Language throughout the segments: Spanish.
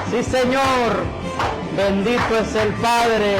Sí, Señor. Bendito es el Padre,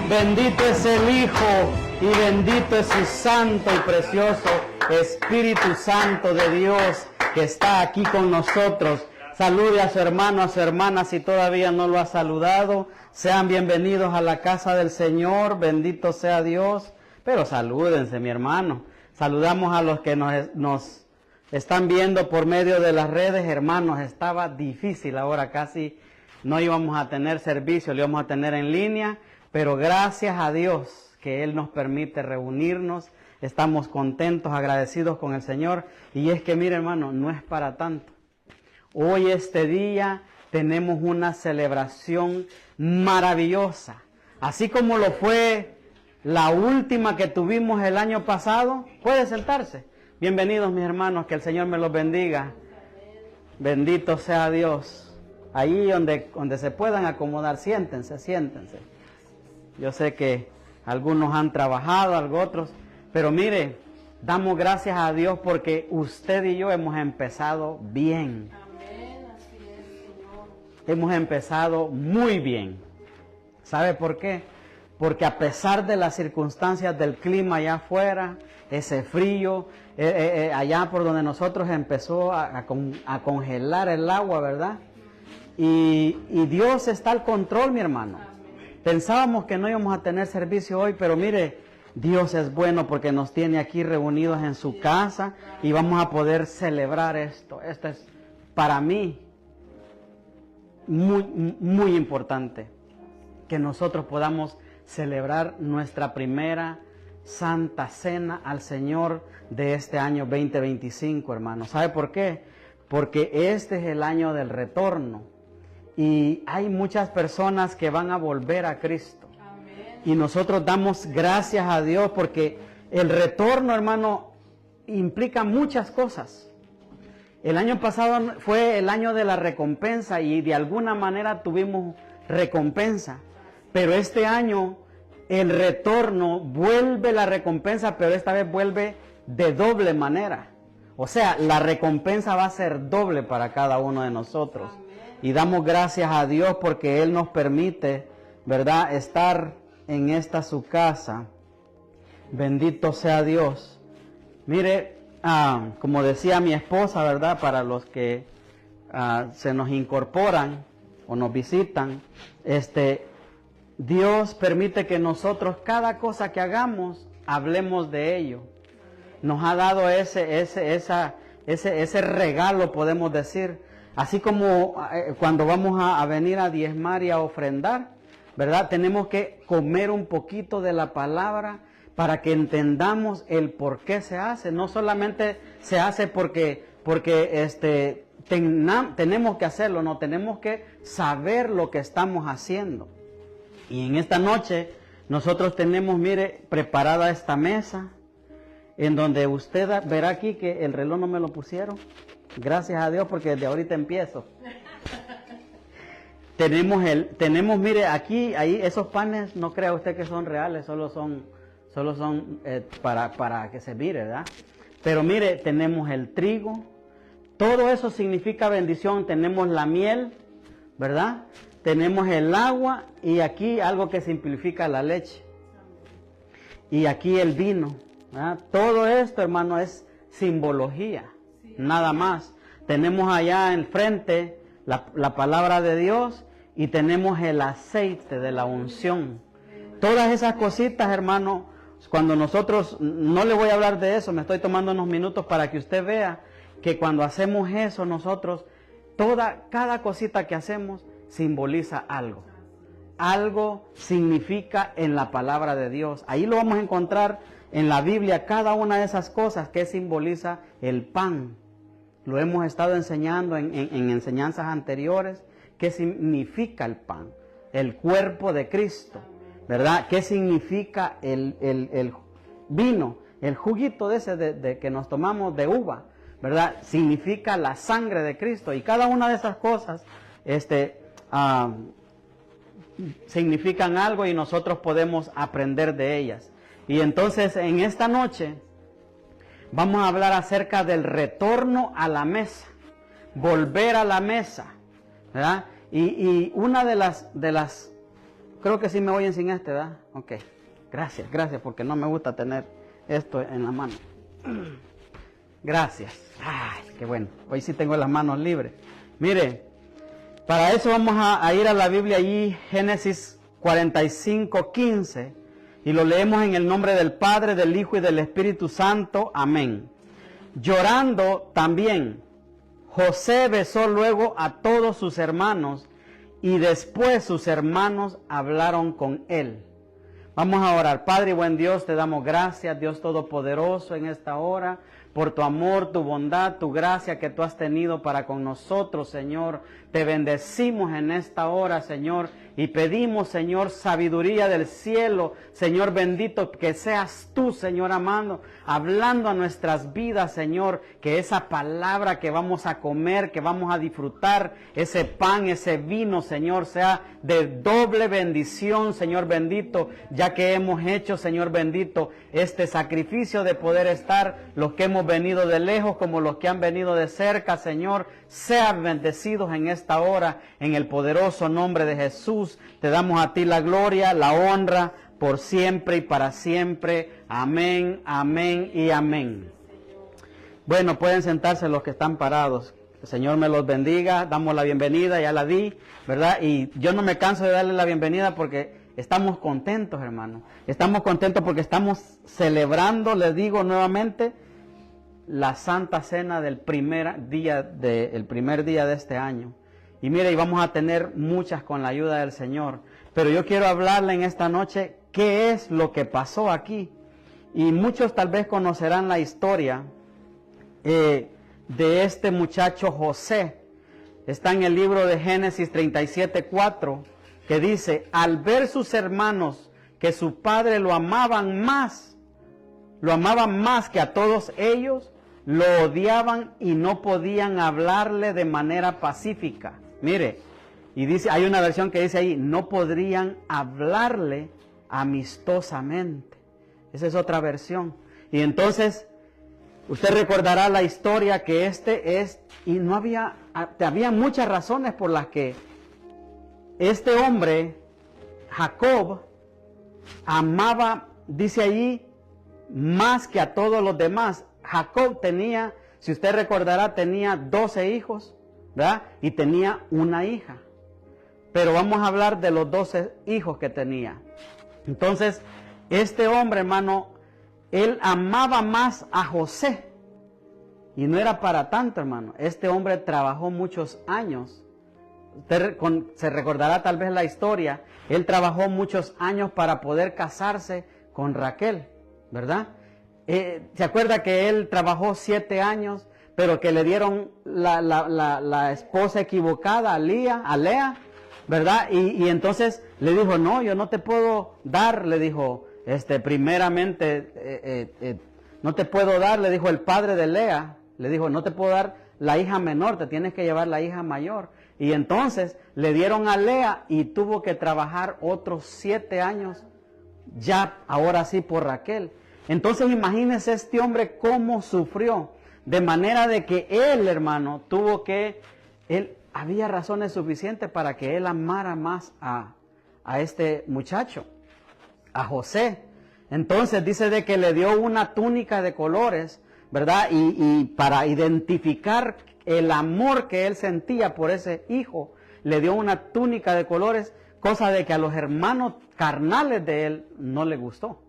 bendito es el Hijo y bendito es su santo y precioso Espíritu Santo de Dios que está aquí con nosotros. Salude a su hermano, a su hermana si todavía no lo ha saludado. Sean bienvenidos a la casa del Señor, bendito sea Dios. Pero salúdense, mi hermano. Saludamos a los que nos están viendo por medio de las redes. Hermanos, estaba difícil ahora, casi no íbamos a tener servicio, lo íbamos a tener en línea, pero gracias a Dios que Él nos permite reunirnos. Estamos contentos, agradecidos con el Señor. Y es que, mire hermano, no es para tanto. Hoy, este día, tenemos una celebración maravillosa. Así como lo fue la última que tuvimos el año pasado. Puede sentarse. Bienvenidos, mis hermanos, que el Señor me los bendiga. Bendito sea Dios. Ahí donde se puedan acomodar, siéntense. Yo sé que algunos han trabajado, otros, pero mire, damos gracias a Dios porque usted y yo hemos empezado bien. Amén, así es, Señor. Hemos empezado muy bien. ¿Sabe por qué? Porque a pesar de las circunstancias del clima allá afuera, ese frío, allá por donde nosotros empezó a congelar el agua, ¿verdad? Y Dios está al control, mi hermano. Pensábamos que no íbamos a tener servicio hoy, pero mire, Dios es bueno porque nos tiene aquí reunidos en su casa y vamos a poder celebrar esto. Esto es para mí muy importante, que nosotros podamos celebrar nuestra primera Santa Cena al Señor de este año 2025, hermano. ¿Sabe por qué? Porque este es el año del retorno. Y hay muchas personas que van a volver a Cristo. Amén. Y nosotros damos gracias a Dios porque el retorno, hermano, implica muchas cosas. El año pasado fue el año de la recompensa y de alguna manera tuvimos recompensa. Pero este año el retorno vuelve la recompensa, pero esta vez vuelve de doble manera. O sea, la recompensa va a ser doble para cada uno de nosotros. Y damos gracias a Dios porque Él nos permite, ¿verdad?, estar en esta su casa. Bendito sea Dios. Mire, como decía mi esposa, ¿verdad?, para los que se nos incorporan o nos visitan, Dios permite que nosotros, cada cosa que hagamos, hablemos de ello. Nos ha dado ese regalo, podemos decir. Así como cuando vamos a venir a diezmar y a ofrendar, ¿verdad? Tenemos que comer un poquito de la palabra para que entendamos el por qué se hace. No solamente se hace porque tenemos que hacerlo, no, tenemos que saber lo que estamos haciendo. Y en esta noche nosotros tenemos, mire, preparada esta mesa, en donde usted verá aquí que el reloj no me lo pusieron. Gracias a Dios porque desde ahorita empiezo. Tenemos, mire, aquí, ahí, esos panes, no crea usted que son reales, solo son para que se mire, ¿verdad? Pero mire, tenemos el trigo, todo eso significa bendición. Tenemos la miel, ¿verdad? Tenemos el agua y aquí algo que simplifica la leche. Y aquí el vino, ¿verdad? Todo esto, hermano, es simbología. Nada más. Tenemos allá enfrente la palabra de Dios y tenemos el aceite de la unción. Todas esas cositas, hermano, cuando nosotros, no le voy a hablar de eso, me estoy tomando unos minutos para que usted vea que cuando hacemos eso nosotros, cada cosita que hacemos simboliza algo. Algo significa en la palabra de Dios. Ahí lo vamos a encontrar en la Biblia, cada una de esas cosas que simboliza el pan. Lo hemos estado enseñando en enseñanzas anteriores. ¿Qué significa el pan? El cuerpo de Cristo, ¿verdad? ¿Qué significa el vino? El juguito de que nos tomamos de uva, ¿verdad? Significa la sangre de Cristo. Y cada una de esas cosas significan algo y nosotros podemos aprender de ellas. Y entonces en esta noche vamos a hablar acerca del retorno a la mesa, volver a la mesa, ¿verdad? Y una de las, creo que sí me oyen sin este, ¿verdad? Ok, gracias, porque no me gusta tener esto en la mano. Gracias. Ay, qué bueno, hoy sí tengo las manos libres. Mire, para eso vamos a ir a la Biblia allí, Génesis 45:15, y lo leemos en el nombre del Padre, del Hijo y del Espíritu Santo. Amén. Llorando también, José besó luego a todos sus hermanos, y después sus hermanos hablaron con él. Vamos a orar. Padre y buen Dios, te damos gracias, Dios Todopoderoso, en esta hora, por tu amor, tu bondad, tu gracia que tú has tenido para con nosotros, Señor. Te bendecimos en esta hora, Señor, y pedimos, Señor, sabiduría del cielo, Señor bendito, que seas tú, Señor amado, hablando a nuestras vidas, Señor, que esa palabra que vamos a comer, que vamos a disfrutar, ese pan, ese vino, Señor, sea de doble bendición, Señor bendito, ya que hemos hecho, Señor bendito, este sacrificio de poder estar, los que hemos venido de lejos como los que han venido de cerca, Señor, sean bendecidos en esta hora, en el poderoso nombre de Jesús. Te damos a ti la gloria, la honra, por siempre y para siempre. Amén, amén y amén. Bueno, pueden sentarse los que están parados. El Señor me los bendiga. Damos la bienvenida, ya la di, ¿verdad? Y yo no me canso de darle la bienvenida porque estamos contentos, hermanos. Estamos contentos porque estamos celebrando, les digo nuevamente, la Santa Cena del primer día de este año. Y mire, y vamos a tener muchas con la ayuda del Señor. Pero yo quiero hablarle en esta noche qué es lo que pasó aquí. Y muchos tal vez conocerán la historia de este muchacho José. Está en el libro de Génesis 37:4, que dice: al ver sus hermanos que su padre lo amaban más que a todos ellos, lo odiaban y no podían hablarle de manera pacífica. Mire, y dice, hay una versión que dice ahí, no podrían hablarle amistosamente. Esa es otra versión. Y entonces, usted recordará la historia que y no había muchas razones por las que este hombre, Jacob, amaba, dice allí, más que a todos los demás. Jacob tenía, si usted recordará, tenía 12 hijos, ¿verdad? Y tenía una hija. Pero vamos a hablar de los 12 hijos que tenía. Entonces, este hombre, hermano, él amaba más a José. Y no era para tanto, hermano. Este hombre trabajó muchos años. Usted se recordará tal vez la historia. Él trabajó muchos años para poder casarse con Raquel, ¿verdad? ¿Se acuerda que él trabajó 7 años, pero que le dieron la esposa equivocada a Lea, ¿verdad? Y entonces le dijo, no, yo no te puedo dar, le dijo, primeramente, no te puedo dar, le dijo el padre de Lea, le dijo, no te puedo dar la hija menor, te tienes que llevar la hija mayor. Y entonces le dieron a Lea y tuvo que trabajar otros 7 años, ya ahora sí por Raquel. Entonces imagínese este hombre cómo sufrió, de manera de que él, hermano, había razones suficientes para que él amara más a este muchacho, a José. Entonces dice de que le dio una túnica de colores, ¿verdad? Y para identificar el amor que él sentía por ese hijo, le dio una túnica de colores, cosa de que a los hermanos carnales de él no le gustó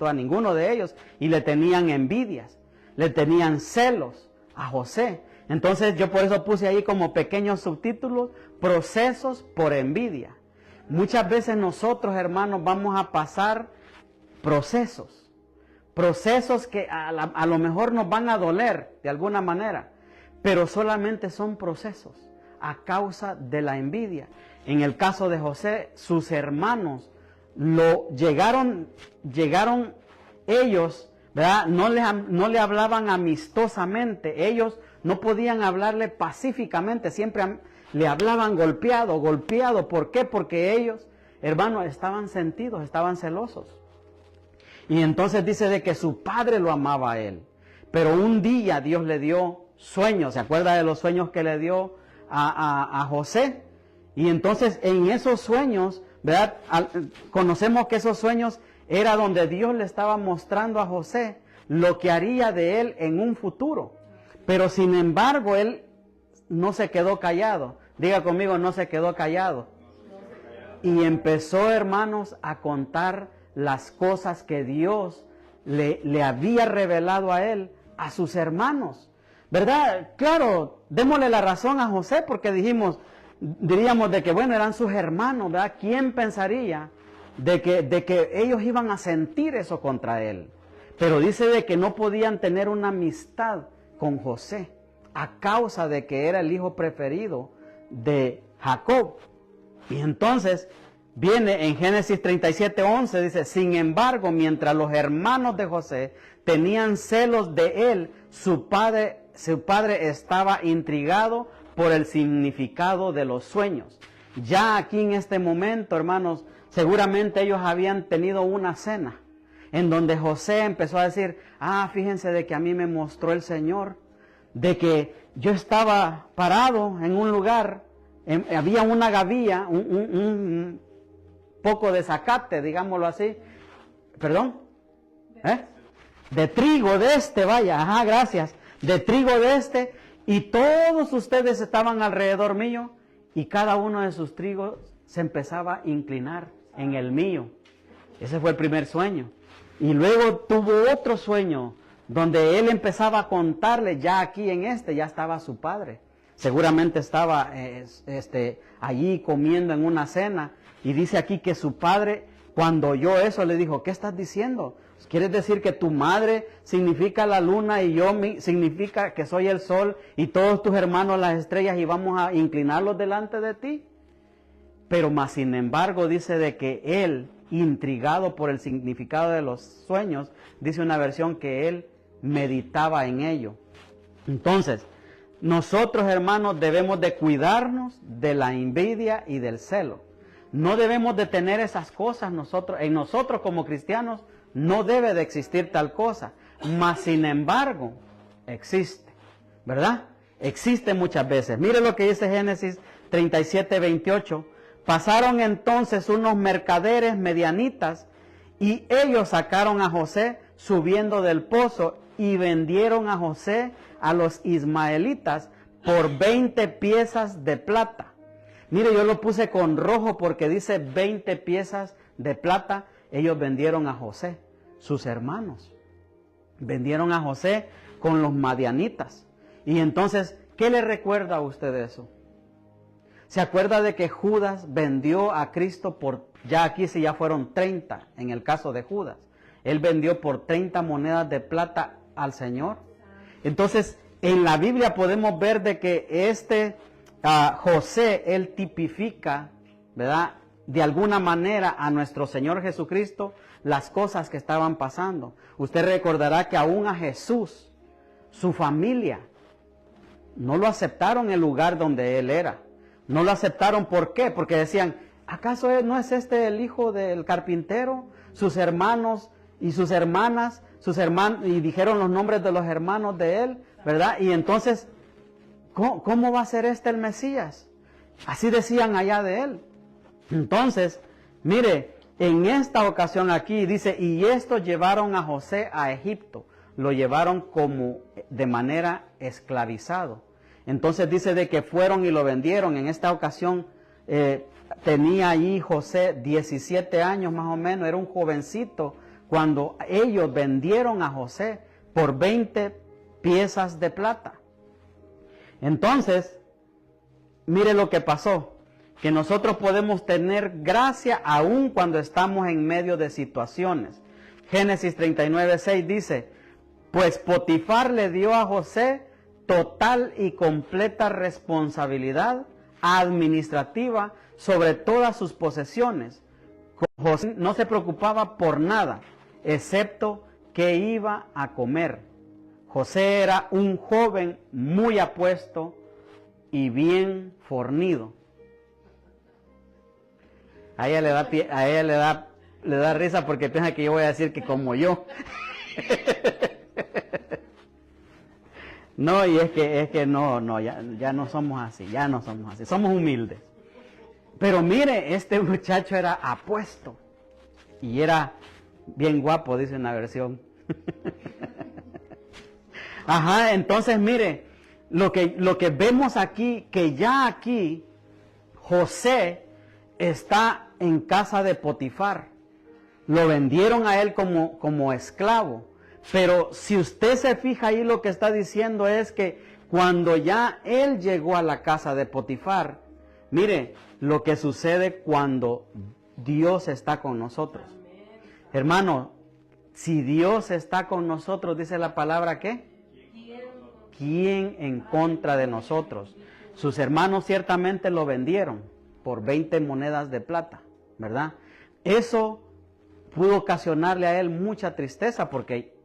a ninguno de ellos, y le tenían envidias, le tenían celos a José. Entonces yo por eso puse ahí como pequeños subtítulos, procesos por envidia. Muchas veces nosotros, hermanos, vamos a pasar procesos que a lo mejor nos van a doler de alguna manera, pero solamente son procesos a causa de la envidia. En el caso de José, sus hermanos llegaron ellos, ¿verdad? No le hablaban amistosamente, ellos no podían hablarle pacíficamente, siempre le hablaban golpeado. ¿Por qué? Porque ellos, hermanos, estaban sentidos, estaban celosos. Y entonces dice de que su padre lo amaba a él. Pero un día Dios le dio sueños. ¿Se acuerda de los sueños que le dio a José? Y entonces en esos sueños, ¿verdad? Conocemos que esos sueños era donde Dios le estaba mostrando a José lo que haría de él en un futuro. Pero sin embargo, él no se quedó callado. Diga conmigo, no se quedó callado. Y empezó, hermanos, a contar las cosas que Dios le había revelado a él, a sus hermanos. ¿Verdad? Claro, démosle la razón a José porque diríamos de que, bueno, eran sus hermanos, ¿verdad? ¿Quién pensaría de que ellos iban a sentir eso contra él? Pero dice de que no podían tener una amistad con José a causa de que era el hijo preferido de Jacob. Y entonces viene en Génesis 37:11, dice, sin embargo, mientras los hermanos de José tenían celos de él, su padre estaba intrigado por el significado de los sueños. Ya aquí en este momento, hermanos, seguramente ellos habían tenido una cena en donde José empezó a decir, fíjense de que a mí me mostró el Señor, de que yo estaba parado en un lugar, había una gavilla, un poco de zacate, digámoslo así, perdón, de trigo de gracias, de trigo de y todos ustedes estaban alrededor mío, y cada uno de sus trigos se empezaba a inclinar en el mío. Ese fue el primer sueño. Y luego tuvo otro sueño, donde él empezaba a contarle, ya aquí en ya estaba su padre. Seguramente estaba allí comiendo en una cena, y dice aquí que su padre, cuando oyó eso, le dijo, ¿qué estás diciendo? ¿Quieres decir que tu madre significa la luna y yo significa que soy el sol y todos tus hermanos las estrellas y vamos a inclinarlos delante de ti? Pero más sin embargo dice de que él, intrigado por el significado de los sueños, dice una versión que él meditaba en ello. Entonces, nosotros, hermanos, debemos de cuidarnos de la envidia y del celo. No debemos de tener esas cosas en nosotros como cristianos. No debe de existir tal cosa, mas sin embargo, existe, ¿verdad? Existe muchas veces. Mire lo que dice Génesis 37:28. Pasaron entonces unos mercaderes medianitas y ellos sacaron a José subiendo del pozo y vendieron a José a los ismaelitas por 20 piezas de plata. Mire, yo lo puse con rojo porque dice 20 piezas de plata. Ellos vendieron a José, sus hermanos. Vendieron a José con los madianitas. Y entonces, ¿qué le recuerda a usted eso? ¿Se acuerda de que Judas vendió a Cristo ya aquí si ya fueron 30 en el caso de Judas? Él vendió por 30 monedas de plata al Señor. Entonces, en la Biblia podemos ver de que José, él tipifica, ¿verdad?, de alguna manera a nuestro Señor Jesucristo las cosas que estaban pasando. Usted recordará que aún a Jesús, su familia, no lo aceptaron en el lugar donde Él era. No lo aceptaron, ¿por qué? Porque decían, ¿acaso no es el hijo del carpintero? Sus hermanos y sus hermanas, y dijeron los nombres de los hermanos de Él, ¿verdad? Y entonces, ¿cómo va a ser el Mesías? Así decían allá de Él. Entonces, mire, en esta ocasión aquí dice, y estos llevaron a José a Egipto, lo llevaron como de manera esclavizado. Entonces dice de que fueron y lo vendieron. En esta ocasión tenía allí José 17 años más o menos, era un jovencito cuando ellos vendieron a José por 20 piezas de plata. Entonces, mire lo que pasó. Que nosotros podemos tener gracia aún cuando estamos en medio de situaciones. Génesis 39:6 dice, pues Potifar le dio a José total y completa responsabilidad administrativa sobre todas sus posesiones. José no se preocupaba por nada, excepto que iba a comer. José era un joven muy apuesto y bien fornido. A ella le da risa porque piensa que yo voy a decir que como yo. No, y es que no, ya no somos así, somos humildes. Pero mire, este muchacho era apuesto y era bien guapo, dice una versión. Ajá, entonces mire, lo que vemos aquí, que ya aquí José está en casa de Potifar. Lo vendieron a él como esclavo. Pero si usted se fija ahí, lo que está diciendo es que cuando ya él llegó a la casa de Potifar, mire lo que sucede cuando Dios está con nosotros. Hermano, si Dios está con nosotros, dice la palabra, ¿qué? ¿Quién en contra de nosotros? Sus hermanos ciertamente lo vendieron por 20 monedas de plata, ¿verdad? Eso pudo ocasionarle a él mucha tristeza porque,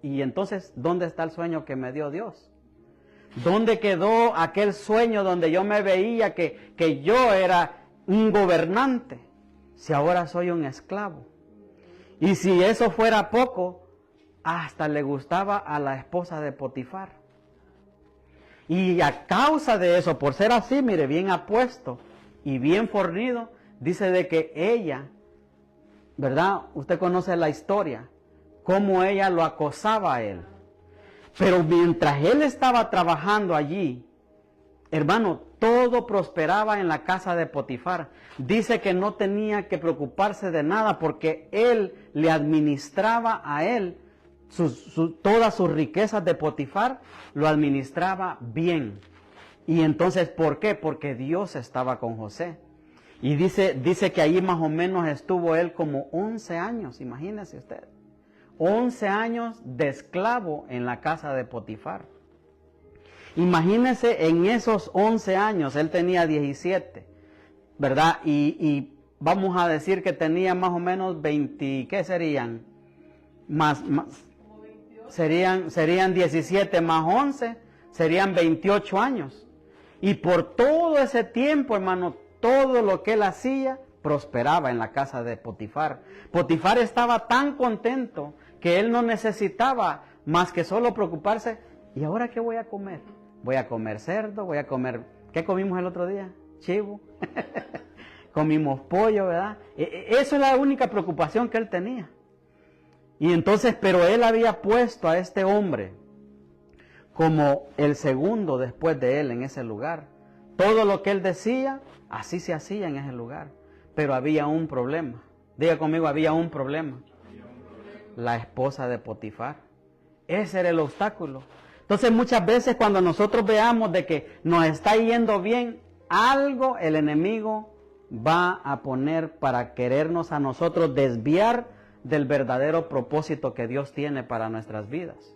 y entonces, ¿dónde está el sueño que me dio Dios? ¿Dónde quedó aquel sueño donde yo me veía que yo era un gobernante? Si ahora soy un esclavo. Y si eso fuera poco, hasta le gustaba a la esposa de Potifar. Y a causa de eso, por ser así, mire, bien apuesto y bien fornido, dice de que ella, ¿verdad? Usted conoce la historia, cómo ella lo acosaba a él. Pero mientras él estaba trabajando allí, hermano, todo prosperaba en la casa de Potifar. Dice que no tenía que preocuparse de nada porque él le administraba a él todas sus riquezas de Potifar, lo administraba bien. Y entonces, ¿por qué? Porque Dios estaba con José. Y dice que ahí más o menos estuvo él como 11 años, imagínese usted. 11 años de esclavo en la casa de Potifar. Imagínese en esos 11 años, él tenía 17, ¿verdad? Y vamos a decir que tenía más o menos 20, ¿qué serían? Serían 17 más 11, serían 28 años. Y por todo ese tiempo, hermano, todo lo que él hacía prosperaba en la casa de Potifar. Potifar estaba tan contento que él no necesitaba más que solo preocuparse, ¿y ahora qué voy a comer? Voy a comer cerdo, voy a comer... ¿Qué comimos el otro día? Chivo. Comimos pollo, ¿verdad? Eso es la única preocupación que él tenía. Y entonces, pero él había puesto a este hombre como el segundo después de él en ese lugar. Todo lo que él decía, así se hacía en ese lugar. Pero había un problema. Diga conmigo, había un problema. La esposa de Potifar. Ese era el obstáculo. Entonces muchas veces cuando nosotros veamos de que nos está yendo bien, algo el enemigo va a poner para querernos a nosotros desviar del verdadero propósito que Dios tiene para nuestras vidas.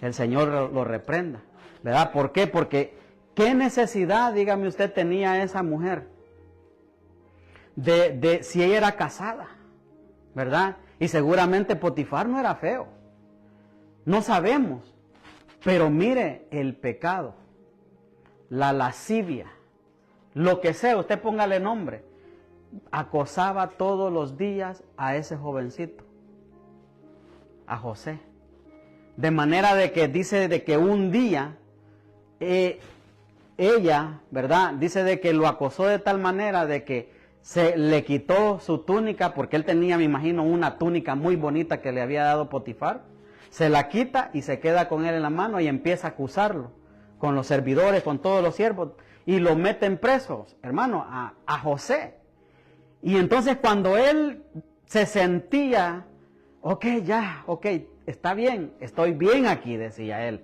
El Señor lo reprenda, ¿verdad? ¿Por qué? Porque ¿qué necesidad, dígame usted, tenía esa mujer de si ella era casada, ¿verdad? Y seguramente Potifar no era feo. No sabemos. Pero mire el pecado, la lascivia, lo que sea, usted póngale nombre, acosaba todos los días a ese jovencito, a José. De manera de que dice de que un día ella, ¿verdad? Dice de que lo acosó de tal manera de que se le quitó su túnica, porque él tenía, me imagino, una túnica muy bonita que le había dado Potifar. Se la quita y se queda con él en la mano y empieza a acusarlo con los servidores, con todos los siervos, y lo meten presos, hermano, a José. Y entonces cuando él se sentía, ok, está bien, estoy bien aquí, decía él.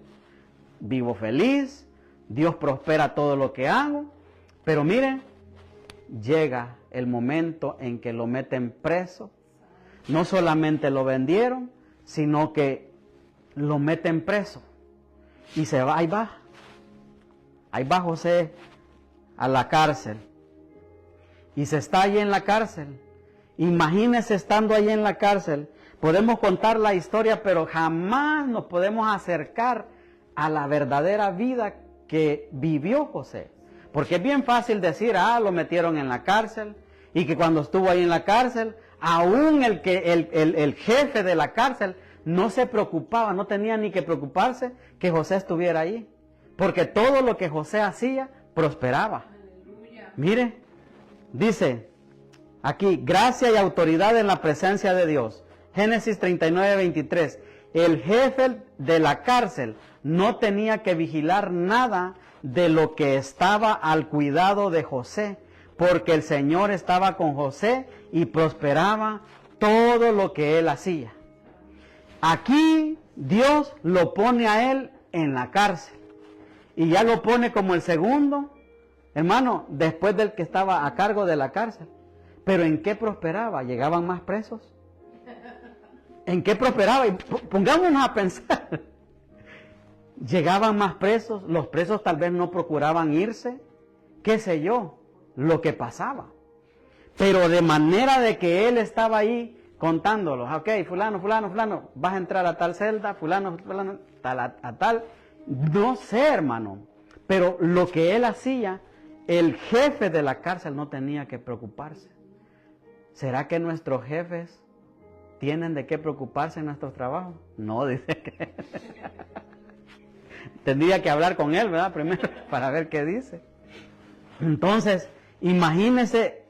Vivo feliz, Dios prospera todo lo que hago, pero miren, llega el momento en que lo meten preso. No solamente lo vendieron, sino que lo meten preso y se va, ahí va José a la cárcel y se está allí en la cárcel. Imagínese estando allí en la cárcel, podemos contar la historia, pero jamás nos podemos acercar a la verdadera vida que vivió José, porque es bien fácil decir, lo metieron en la cárcel, y que cuando estuvo ahí en la cárcel, aún el jefe de la cárcel no se preocupaba, no tenía ni que preocuparse que José estuviera ahí, porque todo lo que José hacía prosperaba. Aleluya. Mire, Dice aquí, gracia y autoridad en la presencia de Dios. Génesis 39, 23. El jefe de la cárcel no tenía que vigilar nada de lo que estaba al cuidado de José, porque el Señor estaba con José y prosperaba todo lo que él hacía. Aquí Dios lo pone a él en la cárcel y ya lo pone como el segundo, hermano, después del que estaba a cargo de la cárcel. Pero ¿en qué prosperaba? ¿Llegaban más presos? ¿En qué prosperaba? Y pongámonos a pensar. Llegaban más presos, los presos tal vez no procuraban irse, qué sé yo, lo que pasaba. Pero de manera de que él estaba ahí contándolos, ok, fulano, fulano, fulano, vas a entrar a tal celda, fulano, fulano, tal, a tal, no sé, hermano. Pero lo que él hacía, el jefe de la cárcel no tenía que preocuparse. ¿Será que nuestros jefes tienen de qué preocuparse en nuestros trabajos? No, dice que tendría que hablar con él, ¿verdad? Primero, para ver qué dice. Entonces, imagínese,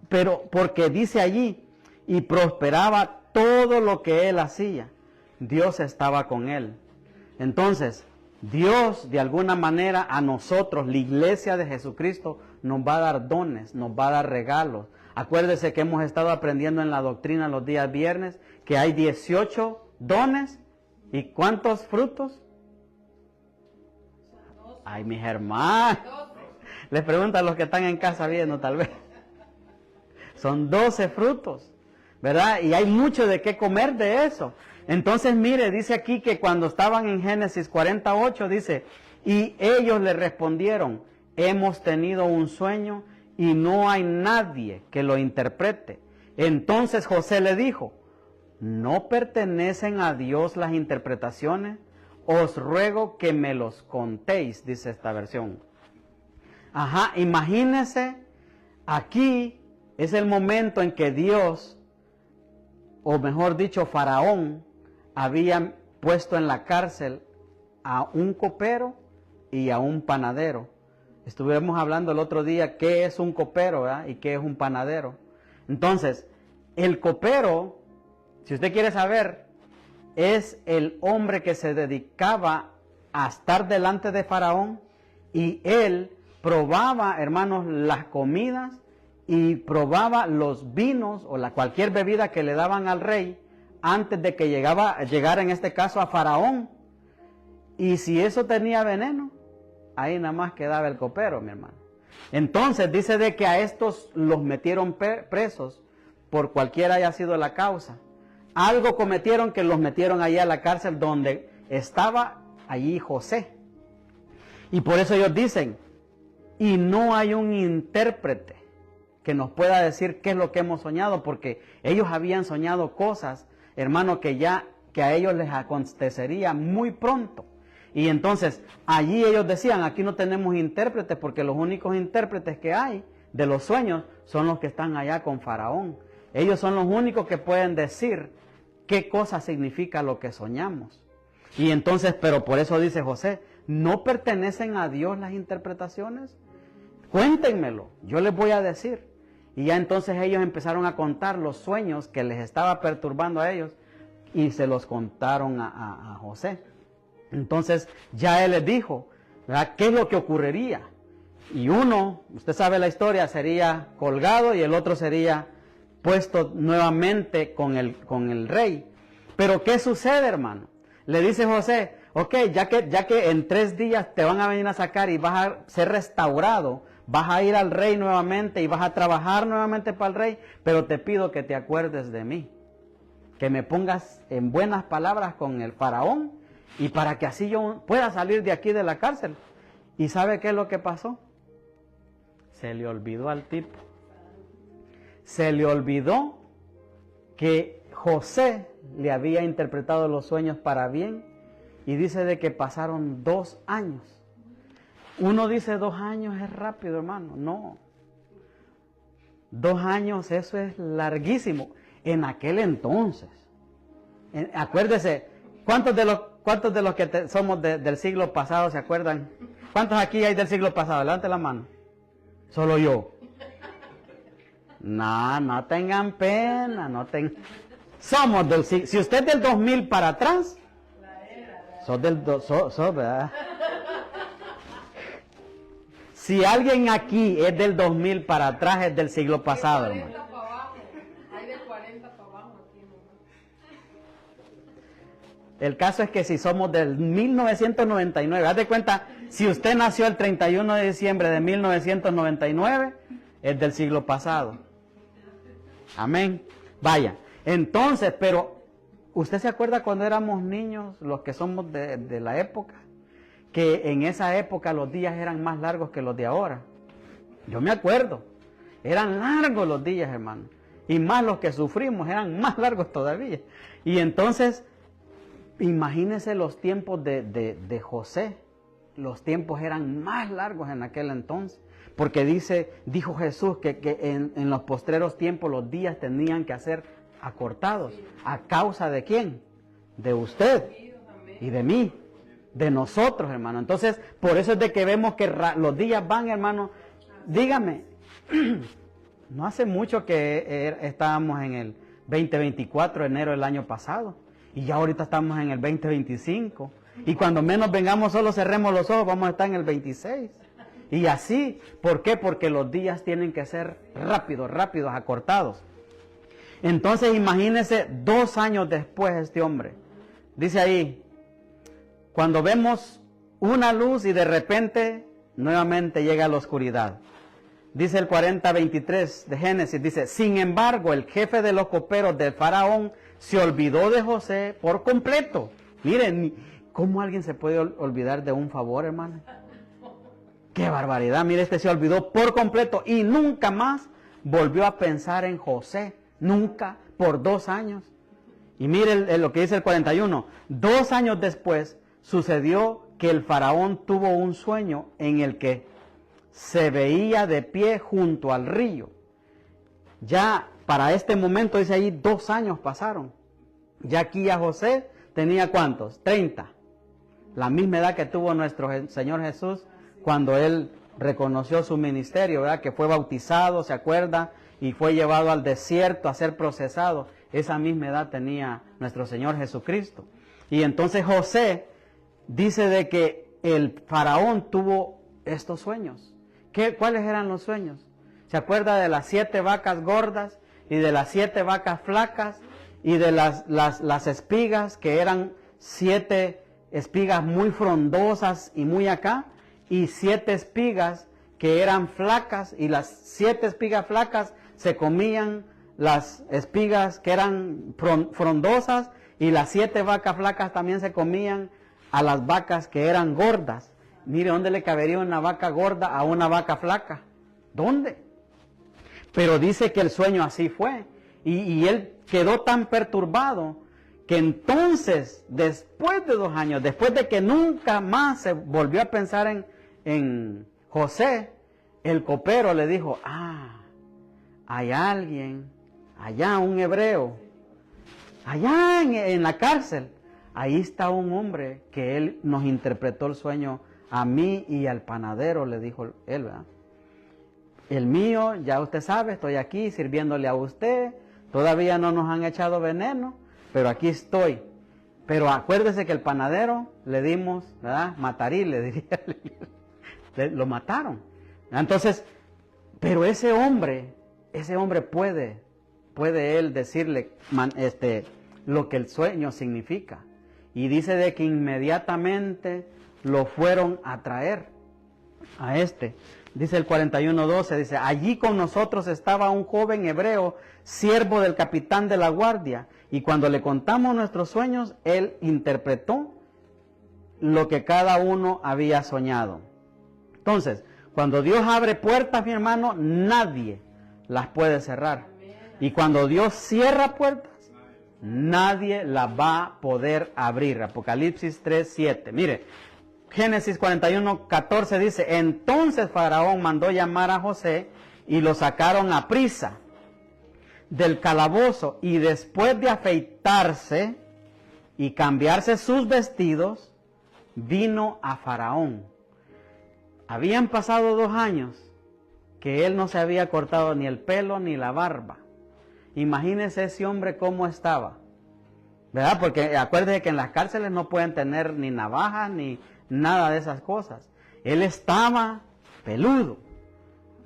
pero porque dice allí, y prosperaba todo lo que él hacía. Dios estaba con él. Entonces, Dios de alguna manera a nosotros, la iglesia de Jesucristo, nos va a dar dones, nos va a dar regalos. Acuérdese que hemos estado aprendiendo en la doctrina los días viernes que hay 18 dones y ¿cuántos frutos? Ay, mis hermanos. Les pregunto a los que están en casa viendo tal vez. Son 12 frutos, ¿verdad? Y hay mucho de qué comer de eso. Entonces, mire, dice aquí que cuando estaban en Génesis 48, dice, y ellos le respondieron, hemos tenido un sueño y no hay nadie que lo interprete. Entonces José le dijo, ¿no pertenecen a Dios las interpretaciones? Os ruego que me los contéis, dice esta versión. Ajá, imagínense, aquí es el momento en que Dios, o mejor dicho, Faraón, había puesto en la cárcel a un copero y a un panadero. Estuvimos hablando el otro día qué es un copero, ¿verdad? Y qué es un panadero. Entonces, el copero, si usted quiere saber, es el hombre que se dedicaba a estar delante de Faraón y él probaba, hermanos, las comidas y probaba los vinos o cualquier bebida que le daban al rey antes de que llegara en este caso a Faraón. Y si eso tenía veneno, ahí nada más quedaba el copero, mi hermano. Entonces dice de que a estos los metieron presos por cualquiera haya sido la causa. Algo cometieron que los metieron allá a la cárcel donde estaba allí José. Y por eso ellos dicen, y no hay un intérprete que nos pueda decir qué es lo que hemos soñado, porque ellos habían soñado cosas, hermano, que a ellos les acontecería muy pronto. Y entonces allí ellos decían, aquí no tenemos intérpretes porque los únicos intérpretes que hay de los sueños son los que están allá con Faraón. Ellos son los únicos que pueden decir qué cosa significa lo que soñamos. Y entonces, pero por eso dice José, ¿no pertenecen a Dios las interpretaciones? Cuéntenmelo, yo les voy a decir. Y ya entonces ellos empezaron a contar los sueños que les estaba perturbando a ellos y se los contaron a José. Entonces ya él les dijo, ¿verdad?, qué es lo que ocurriría. Y uno, usted sabe la historia, sería colgado y el otro sería puesto nuevamente con el rey. Pero ¿qué sucede, hermano? Le dice José, ok, ya que en 3 días te van a venir a sacar y vas a ser restaurado, vas a ir al rey nuevamente y vas a trabajar nuevamente para el rey, pero te pido que te acuerdes de mí, que me pongas en buenas palabras con el faraón y para que así yo pueda salir de aquí de la cárcel. ¿Y sabe qué es lo que pasó? Se le olvidó al tipo. Se le olvidó que José le había interpretado los sueños para bien y dice de que pasaron 2 años. Uno dice 2 años es rápido, hermano. No. 2 años, eso es larguísimo. En aquel entonces. Acuérdese, ¿cuántos de los que somos del siglo pasado se acuerdan? ¿Cuántos aquí hay del siglo pasado? Levante la mano. Solo yo. No, no tengan pena, no tengan... Somos del siglo... Si usted es del 2000 para atrás, sos del... ¿verdad? Si alguien aquí es del 2000 para atrás, es del siglo pasado, hermano. Hay de 40 para abajo aquí, ¿no? El caso es que si somos del 1999, haz de cuenta, si usted nació el 31 de diciembre de 1999, es del siglo pasado. Amén. Vaya, entonces, pero, ¿usted se acuerda cuando éramos niños, los que somos de la época? Que en esa época los días eran más largos que los de ahora. Yo me acuerdo, eran largos los días, hermano. Y más los que sufrimos, eran más largos todavía. Y entonces, imagínense los tiempos de José. Los tiempos eran más largos en aquel entonces. Porque dijo Jesús que en los postreros tiempos los días tenían que ser acortados. ¿A causa de quién? De usted y de mí. De nosotros, hermano. Entonces, por eso es de que vemos que los días van, hermano. Dígame, no hace mucho que estábamos en el 2024, enero del año pasado. Y ya ahorita estamos en el 2025. Y cuando menos vengamos, solo cerremos los ojos, vamos a estar en el 26. Y así, ¿por qué? Porque los días tienen que ser rápidos, acortados. Entonces, imagínense 2 años después este hombre. Dice ahí, cuando vemos una luz y de repente nuevamente llega la oscuridad. Dice el 40:23 de Génesis, dice, sin embargo, el jefe de los coperos del faraón se olvidó de José por completo. Miren, ¿cómo alguien se puede olvidar de un favor, hermano? ¡Qué barbaridad! Mire, este se olvidó por completo y nunca más volvió a pensar en José. Nunca, por 2 años. Y mire lo que dice el 41. 2 años después, sucedió que el faraón tuvo un sueño en el que se veía de pie junto al río. Ya para este momento, dice ahí, 2 años pasaron. Ya aquí a José tenía ¿cuántos? 30. La misma edad que tuvo nuestro Señor Jesús cuando Él reconoció su ministerio, ¿verdad? Que fue bautizado, ¿se acuerda? Y fue llevado al desierto a ser procesado. Esa misma edad tenía nuestro Señor Jesucristo. Y entonces José dice de que el faraón tuvo estos sueños. ¿Cuáles eran los sueños? ¿Se acuerda de las 7 vacas gordas y de las 7 vacas flacas y de las espigas que eran 7 espigas muy frondosas y muy acá y 7 espigas que eran flacas y las 7 espigas flacas se comían las espigas que eran frondosas y las 7 vacas flacas también se comían a las vacas que eran gordas? Mire, ¿dónde le cabería una vaca gorda a una vaca flaca? ¿Dónde? Pero dice que el sueño así fue. Y él quedó tan perturbado que entonces, después de 2 años, después de que nunca más se volvió a pensar en José, el copero le dijo, hay alguien, allá un hebreo, allá en la cárcel, ahí está un hombre que él nos interpretó el sueño a mí y al panadero, le dijo él, ¿verdad? El mío, ya usted sabe, estoy aquí sirviéndole a usted, todavía no nos han echado veneno, pero aquí estoy. Pero acuérdese que el panadero le dimos, ¿verdad? Matarí, le diría, lo mataron. Entonces, pero ese hombre puede él decirle lo que el sueño significa. Y dice de que inmediatamente lo fueron a traer a este. Dice el 41:12, dice, allí con nosotros estaba un joven hebreo, siervo del capitán de la guardia, y cuando le contamos nuestros sueños, él interpretó lo que cada uno había soñado. Entonces, cuando Dios abre puertas, mi hermano, nadie las puede cerrar. Y cuando Dios cierra puertas, nadie las va a poder abrir. Apocalipsis 3:7. Mire, Génesis 41:14 dice, entonces Faraón mandó llamar a José y lo sacaron a prisa del calabozo, y después de afeitarse y cambiarse sus vestidos, vino a Faraón. Habían pasado 2 años que él no se había cortado ni el pelo ni la barba. Imagínese ese hombre cómo estaba, ¿verdad? Porque acuérdese que en las cárceles no pueden tener ni navajas ni nada de esas cosas. Él estaba peludo,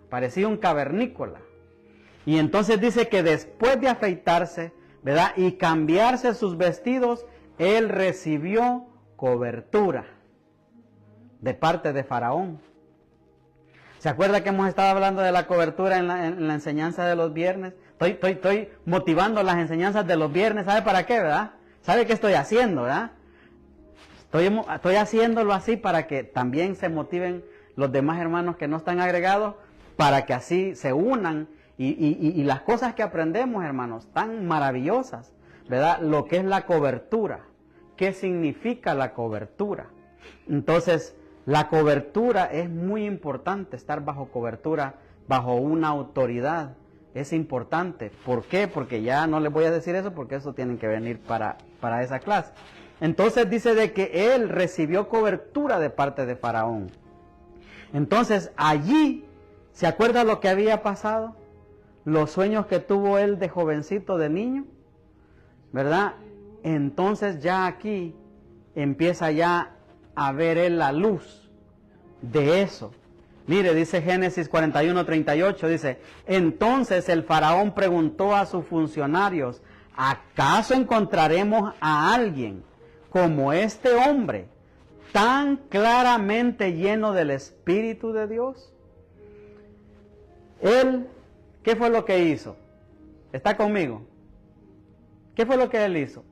parecía un cavernícola. Y entonces dice que después de afeitarse, ¿verdad?, y cambiarse sus vestidos, él recibió cobertura de parte de Faraón. ¿Se acuerda que hemos estado hablando de la cobertura en la enseñanza de los viernes? Estoy motivando las enseñanzas de los viernes, ¿sabe para qué, verdad? ¿Sabe qué estoy haciendo, verdad? Estoy haciéndolo así para que también se motiven los demás hermanos que no están agregados, para que así se unan y las cosas que aprendemos, hermanos, tan maravillosas, ¿verdad? Lo que es la cobertura. ¿Qué significa la cobertura? Entonces, la cobertura es muy importante, estar bajo cobertura, bajo una autoridad. Es importante. ¿Por qué? Porque ya no les voy a decir eso, porque eso tienen que venir para esa clase. Entonces dice de que él recibió cobertura de parte de Faraón. Entonces allí, ¿se acuerda lo que había pasado? Los sueños que tuvo él de jovencito, de niño, ¿verdad? Entonces ya aquí empieza ya a ver él la luz de eso. Mire, dice Génesis 41:38, dice, entonces el faraón preguntó a sus funcionarios, ¿acaso encontraremos a alguien como este hombre, tan claramente lleno del Espíritu de Dios? Él, ¿qué fue lo que hizo? ¿Está conmigo? ¿Qué fue lo que él hizo?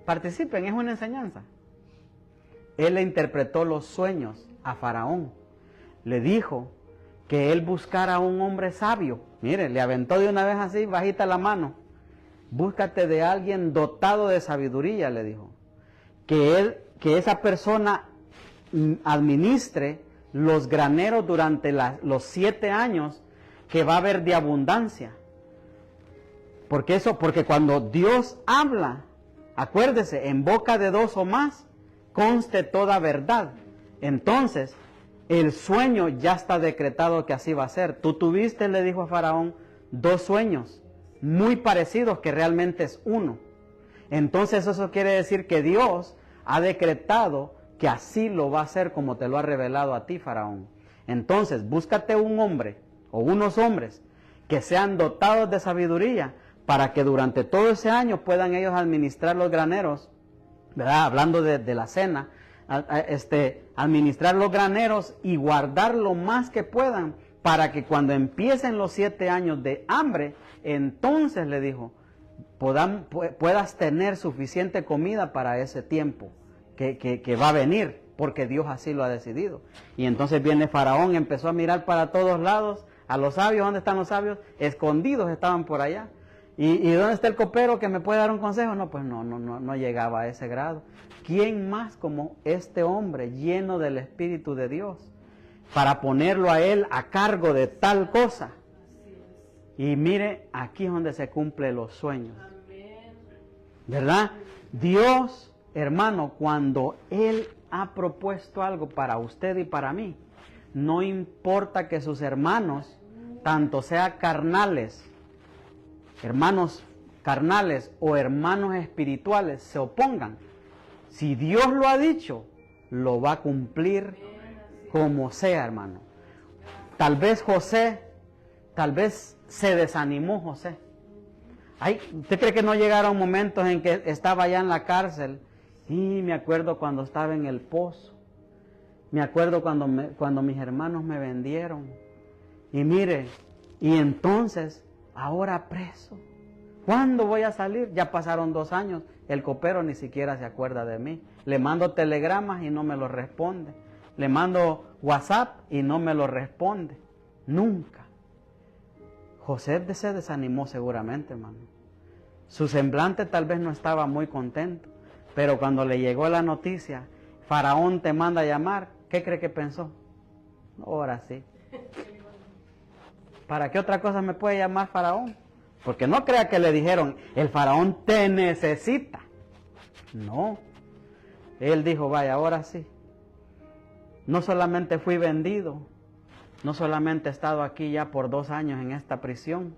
Participen, es una enseñanza. Él le interpretó los sueños a Faraón. Le dijo que él buscara a un hombre sabio. Mire, le aventó de una vez así, bajita la mano. Búscate de alguien dotado de sabiduría, le dijo. Que esa persona administre los graneros durante los 7 años que va a haber de abundancia. Porque cuando Dios habla, acuérdese, en boca de 2 o más, conste toda verdad. Entonces, el sueño ya está decretado que así va a ser. Tú tuviste, le dijo a Faraón, 2 sueños muy parecidos que realmente es uno. Entonces eso quiere decir que Dios ha decretado que así lo va a hacer como te lo ha revelado a ti, Faraón. Entonces, búscate un hombre o unos hombres que sean dotados de sabiduría para que durante todo ese año puedan ellos administrar los graneros, ¿verdad? Hablando de la cena, administrar los graneros y guardar lo más que puedan para que cuando empiecen los 7 años de hambre, entonces le dijo, puedas tener suficiente comida para ese tiempo que va a venir, porque Dios así lo ha decidido. Y entonces viene Faraón, empezó a mirar para todos lados, a los sabios. ¿Dónde están los sabios? Escondidos estaban por allá. ¿Y dónde está el copero que me puede dar un consejo? No, pues no llegaba a ese grado. ¿Quién más como este hombre lleno del Espíritu de Dios para ponerlo a él a cargo de tal cosa? Y mire, aquí es donde se cumplen los sueños. ¿Verdad? Dios, hermano, cuando Él ha propuesto algo para usted y para mí, no importa que sus hermanos, tanto sea carnales, hermanos carnales o hermanos espirituales, se opongan. Si Dios lo ha dicho, lo va a cumplir como sea, hermano. Tal vez se desanimó José. ¿Usted cree que no llegaron momentos en que estaba allá en la cárcel? Y me acuerdo cuando estaba en el pozo. Me acuerdo cuando mis hermanos me vendieron. Y mire, y entonces, ahora preso. ¿Cuándo voy a salir? Ya pasaron 2 años. El copero ni siquiera se acuerda de mí. Le mando telegramas y no me los responde. Le mando WhatsApp y no me lo responde. Nunca. José se desanimó seguramente, hermano. Su semblante tal vez no estaba muy contento. Pero cuando le llegó la noticia, Faraón te manda a llamar, ¿qué cree que pensó? Ahora sí. ¿Para qué otra cosa me puede llamar Faraón? Porque no crea que le dijeron, el Faraón te necesita. No. Él dijo, vaya, ahora sí. No solamente fui vendido, no solamente he estado aquí ya por 2 años en esta prisión,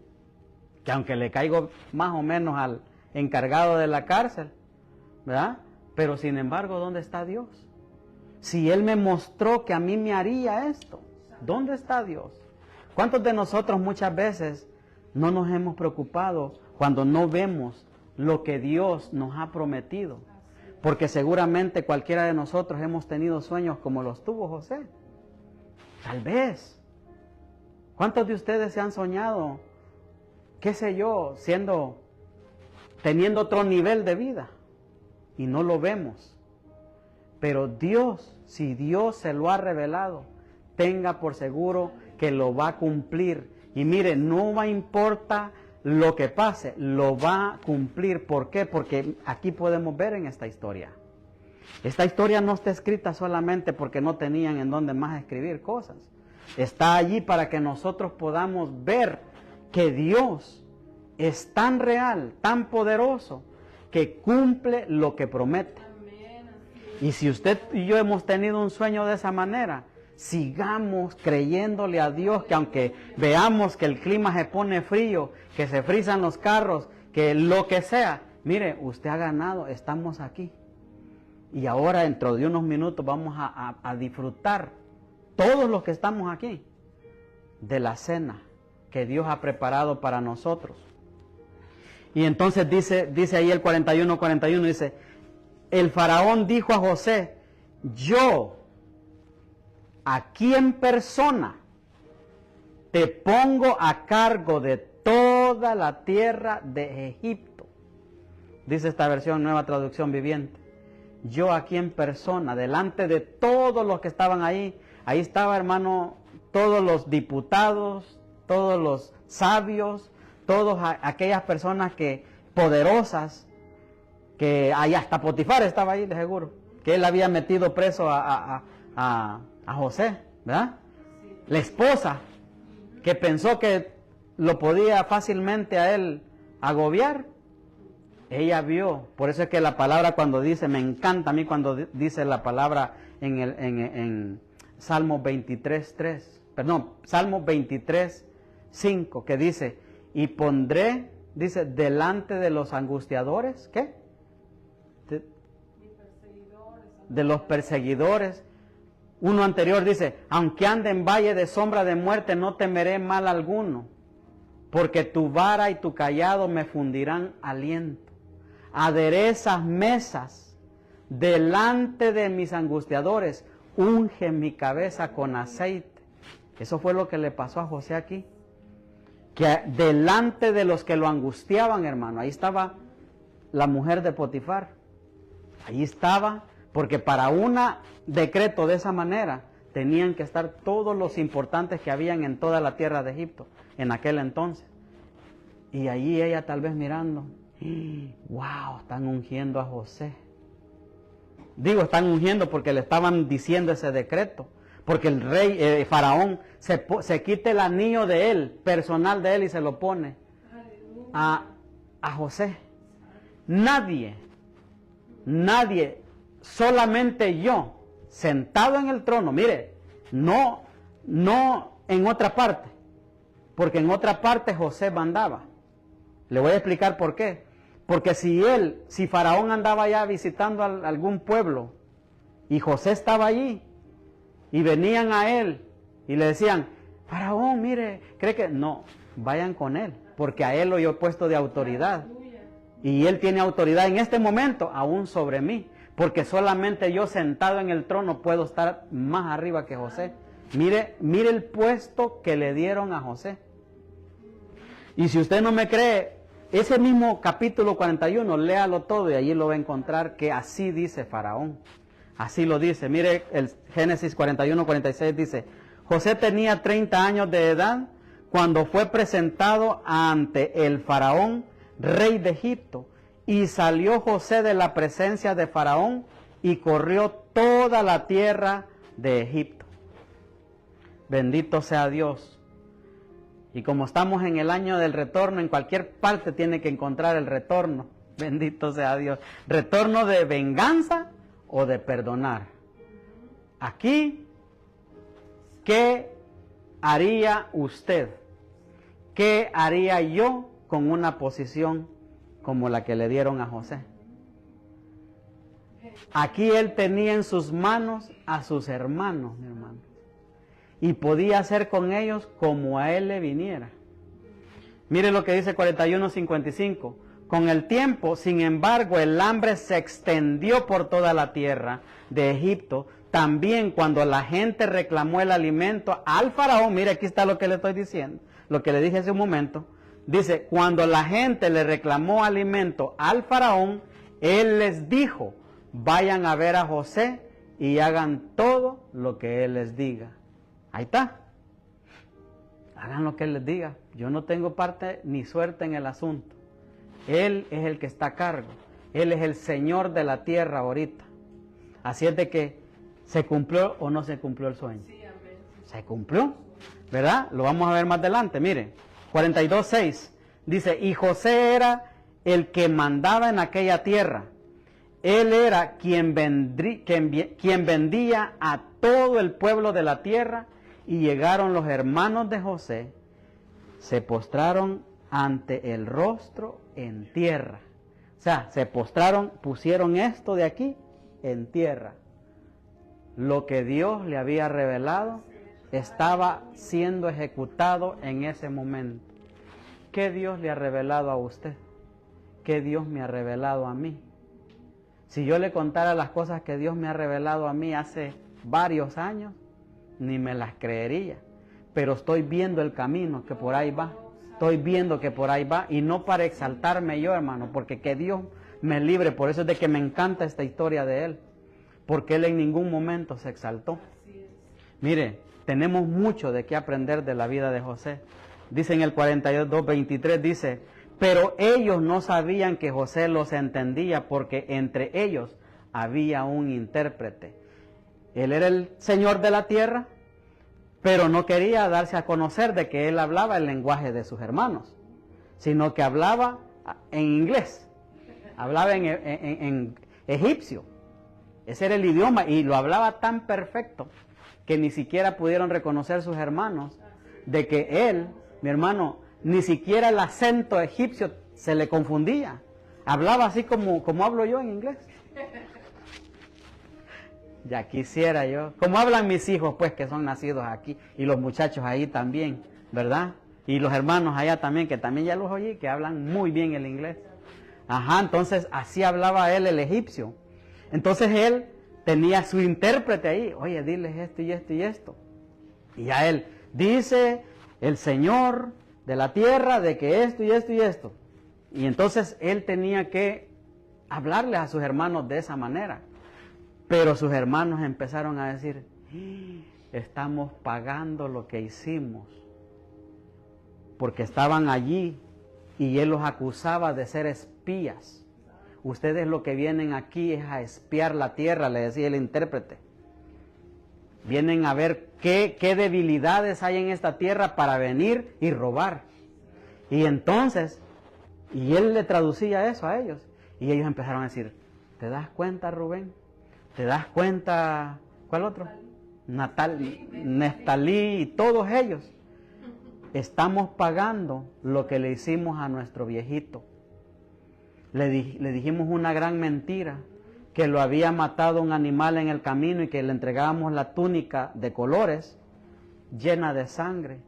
que aunque le caigo más o menos al encargado de la cárcel, ¿verdad? Pero sin embargo, ¿dónde está Dios? Si Él me mostró que a mí me haría esto, ¿dónde está Dios? ¿Cuántos de nosotros muchas veces no nos hemos preocupado cuando no vemos lo que Dios nos ha prometido? Porque seguramente cualquiera de nosotros hemos tenido sueños como los tuvo José. Tal vez. ¿Cuántos de ustedes se han soñado, qué sé yo, teniendo otro nivel de vida? Y no lo vemos. Pero Dios, si Dios se lo ha revelado, tenga por seguro que lo va a cumplir. Y mire, no va a importar lo que pase, lo va a cumplir. ¿Por qué? Porque aquí podemos ver en esta historia. Esta historia no está escrita solamente porque no tenían en dónde más escribir cosas. Está allí para que nosotros podamos ver que Dios es tan real, tan poderoso, que cumple lo que promete. Y si usted y yo hemos tenido un sueño de esa manera, sigamos creyéndole a Dios, que aunque veamos que el clima se pone frío, que se frizan los carros, que lo que sea, mire, usted ha ganado, estamos aquí. Y ahora dentro de unos minutos vamos a disfrutar, todos los que estamos aquí, de la cena que Dios ha preparado para nosotros. Y entonces dice ahí el 41, dice, el faraón dijo a José, yo, aquí en persona, te pongo a cargo de toda la tierra de Egipto. Dice esta versión, Nueva Traducción Viviente. Yo aquí en persona, delante de todos los que estaban ahí estaba, hermano, todos los diputados, todos los sabios, todas aquellas personas poderosas, que ahí hasta Potifar estaba ahí, de seguro, que él había metido preso a José, ¿verdad? La esposa, que pensó que lo podía fácilmente a él agobiar, ella vio. Por eso es que la palabra cuando dice, me encanta a mí cuando dice la palabra en Salmo 23:3, perdón, Salmo 23:5, que dice, y pondré, dice, delante de los angustiadores, ¿qué? De los perseguidores. Uno anterior dice, aunque ande en valle de sombra de muerte, no temeré mal alguno, porque tu vara y tu cayado me fundirán aliento. Aderezas mesas delante de mis angustiadores, unge mi cabeza con aceite. Eso fue lo que le pasó a José aquí. Que delante de los que lo angustiaban, hermano, ahí estaba la mujer de Potifar. Ahí estaba, porque para un decreto de esa manera tenían que estar todos los importantes que habían en toda la tierra de Egipto en aquel entonces. Y allí ella tal vez mirando, wow, están ungiendo a José. Digo, están ungiendo porque le estaban diciendo ese decreto. Porque el rey, Faraón, se quita el anillo de él, personal de él, y se lo pone a José. Nadie, solamente yo, sentado en el trono, mire, no en otra parte, porque en otra parte José mandaba. Le voy a explicar por qué. Porque si Faraón andaba allá visitando a algún pueblo y José estaba allí y venían a él y le decían, Faraón, mire, cree que no, vayan con él, porque a él lo he puesto de autoridad. Y él tiene autoridad en este momento aún sobre mí, porque solamente yo sentado en el trono puedo estar más arriba que José. Mire el puesto que le dieron a José. Y si usted no me cree, ese mismo capítulo 41, léalo todo y allí lo va a encontrar que así dice Faraón. Así lo dice. Mire el Génesis 41-46 dice, José tenía 30 años de edad cuando fue presentado ante el Faraón, rey de Egipto. Y salió José de la presencia de Faraón y corrió toda la tierra de Egipto. Bendito sea Dios. Y como estamos en el año del retorno, en cualquier parte tiene que encontrar el retorno. Bendito sea Dios. Retorno de venganza o de perdonar. Aquí, ¿qué haría usted? ¿Qué haría yo con una posición como la que le dieron a José? Aquí él tenía en sus manos a sus hermanos, mi hermano, y podía hacer con ellos como a él le viniera. Mire lo que dice 41:55. Con el tiempo, sin embargo, el hambre se extendió por toda la tierra de Egipto. También cuando la gente reclamó el alimento al faraón, mire, aquí está lo que le estoy diciendo, lo que le dije hace un momento. Dice, cuando la gente le reclamó alimento al faraón, él les dijo, vayan a ver a José y hagan todo lo que él les diga. Ahí está. Hagan lo que él les diga. Yo no tengo parte ni suerte en el asunto. Él es el que está a cargo. Él es el Señor de la tierra ahorita. Así es de que, ¿se cumplió o no se cumplió el sueño? Sí, amén. Se cumplió, ¿verdad? Lo vamos a ver más adelante. Mire, 42:6 dice, y José era el que mandaba en aquella tierra. Él era quien vendía a todo el pueblo de la tierra, y llegaron los hermanos de José, se postraron ante el rostro en tierra. O sea, se postraron, pusieron esto de aquí en tierra. Lo que Dios le había revelado estaba siendo ejecutado en ese momento. ¿Qué Dios le ha revelado a usted? ¿Qué Dios me ha revelado a mí? Si yo le contara las cosas que Dios me ha revelado a mí hace varios años, ni me las creería. Pero estoy viendo el camino que por ahí va. Estoy viendo que por ahí va. Y no para exaltarme yo, hermano, porque que Dios me libre. Por eso es de que me encanta esta historia de Él. Porque Él en ningún momento se exaltó. Mire, tenemos mucho de qué aprender de la vida de José. Dice en el 42:23, dice, pero ellos no sabían que José los entendía, porque entre ellos había un intérprete. Él era el Señor de la tierra, pero no quería darse a conocer de que él hablaba el lenguaje de sus hermanos, sino que hablaba en inglés, hablaba en egipcio. Ese era el idioma y lo hablaba tan perfecto que ni siquiera pudieron reconocer sus hermanos de que él, mi hermano, ni siquiera el acento egipcio se le confundía. Hablaba así como hablo yo en inglés. Ya quisiera yo. Como hablan mis hijos, pues, que son nacidos aquí, y los muchachos ahí también, ¿verdad? Y los hermanos allá también, que también ya los oí, que hablan muy bien el inglés. Ajá, entonces así hablaba él el egipcio. Entonces él tenía su intérprete ahí. Oye, diles esto y esto y esto. Y a él dice el Señor de la tierra de que esto y esto y esto. Y entonces él tenía que hablarles a sus hermanos de esa manera. Pero sus hermanos empezaron a decir, estamos pagando lo que hicimos. Porque estaban allí y él los acusaba de ser espías. Ustedes lo que vienen aquí es a espiar la tierra, le decía el intérprete. Vienen a ver qué debilidades hay en esta tierra para venir y robar. Y entonces, y él le traducía eso a ellos. Y ellos empezaron a decir, ¿te das cuenta, Rubén? ¿Te das cuenta? ¿Cuál otro? Neftalí y todos ellos. Estamos pagando lo que le hicimos a nuestro viejito. Le dijimos una gran mentira, que lo había matado un animal en el camino y que le entregábamos la túnica de colores llena de sangre.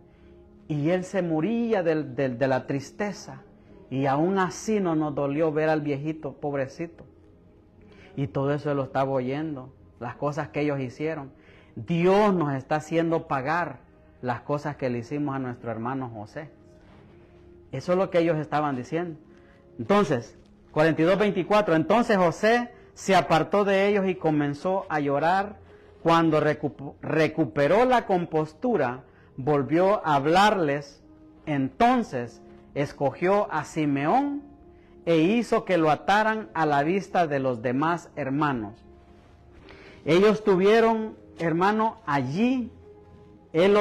Y él se moría de la tristeza. Y aún así no nos dolió ver al viejito, pobrecito. Y todo eso lo estaba oyendo, las cosas que ellos hicieron. Dios nos está haciendo pagar las cosas que le hicimos a nuestro hermano José. Eso es lo que ellos estaban diciendo. Entonces, 42:24, entonces José se apartó de ellos y comenzó a llorar. Cuando recuperó la compostura, volvió a hablarles. Entonces escogió a Simeón e hizo que lo ataran a la vista de los demás hermanos. Ellos tuvieron, hermano, allí, él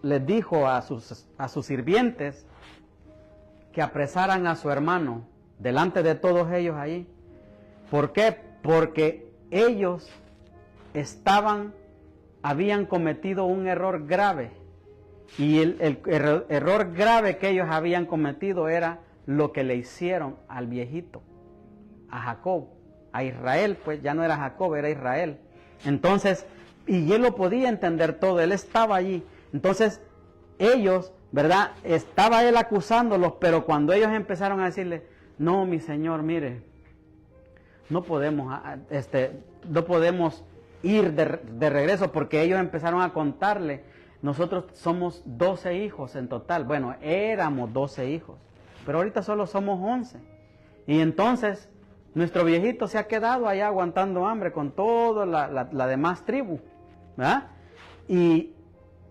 les dijo a sus sirvientes que apresaran a su hermano delante de todos ellos allí. ¿Por qué? Porque ellos estaban habían cometido un error grave. Y el error grave que ellos habían cometido era lo que le hicieron al viejito, a Jacob, a Israel, pues ya no era Jacob, era Israel. Entonces, y él lo podía entender todo, él estaba allí. Entonces, ellos, ¿verdad? Estaba él acusándolos, pero cuando ellos empezaron a decirle, no, mi señor, mire, no podemos ir de regreso, porque ellos empezaron a contarle, nosotros somos 12 hijos en total. Bueno, éramos 12 hijos, pero ahorita solo somos 11. Y entonces, nuestro viejito se ha quedado allá aguantando hambre con toda la demás tribu, ¿verdad?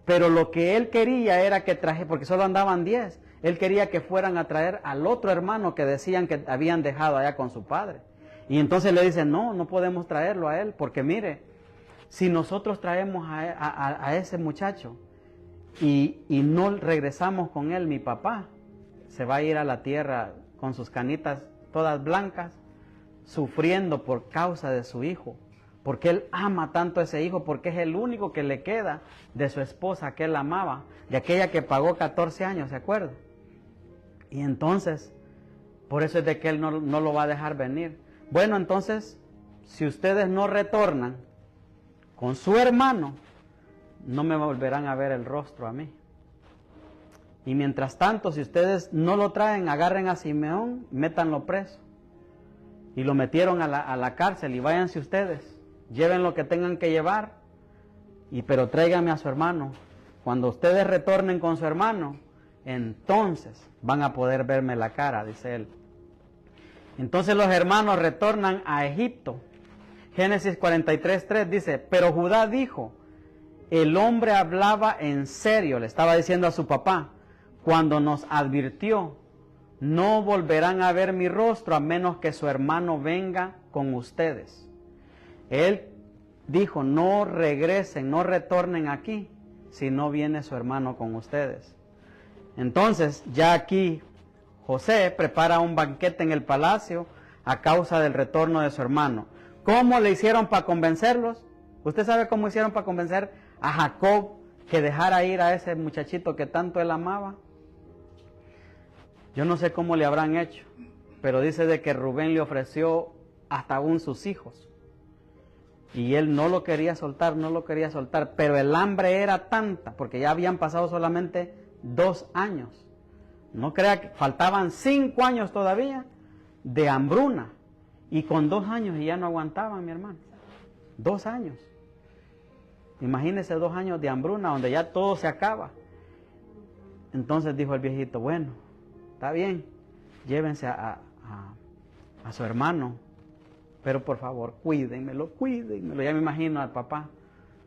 Pero lo que él quería era que porque solo andaban 10, él quería que fueran a traer al otro hermano que decían que habían dejado allá con su padre. Y entonces le dicen, no podemos traerlo a él, porque mire, si nosotros traemos a ese muchacho y no regresamos con él, mi papá se va a ir a la tierra con sus canitas todas blancas, sufriendo por causa de su hijo, porque él ama tanto a ese hijo, porque es el único que le queda de su esposa que él amaba, de aquella que pagó 14 años, ¿se acuerda? Y entonces, por eso es de que él no lo va a dejar venir. Bueno, entonces, si ustedes no retornan con su hermano, no me volverán a ver el rostro a mí. Y mientras tanto, si ustedes no lo traen, agarren a Simeón, métanlo preso. Y lo metieron a la cárcel, y váyanse ustedes, lleven lo que tengan que llevar, pero tráiganme a su hermano. Cuando ustedes retornen con su hermano, entonces van a poder verme la cara, dice él. Entonces los hermanos retornan a Egipto. Génesis 43:3 dice, pero Judá dijo, el hombre hablaba en serio, le estaba diciendo a su papá, cuando nos advirtió, no volverán a ver mi rostro a menos que su hermano venga con ustedes. Él dijo, no regresen, no retornen aquí, si no viene su hermano con ustedes. Entonces, ya aquí, José prepara un banquete en el palacio a causa del retorno de su hermano. ¿Cómo le hicieron para convencerlos? ¿Usted sabe cómo hicieron para convencer a Jacob que dejara ir a ese muchachito que tanto él amaba? Yo no sé cómo le habrán hecho, pero dice de que Rubén le ofreció hasta aún sus hijos. Y él no lo quería soltar, pero el hambre era tanta, porque ya habían pasado solamente 2 años. No crea que faltaban 5 años todavía de hambruna. Y con 2 años y ya no aguantaban, mi hermano. 2 años. Imagínese 2 años de hambruna donde ya todo se acaba. Entonces dijo el viejito, bueno, está bien, llévense a su hermano, pero por favor, cuídenmelo. Ya me imagino al papá,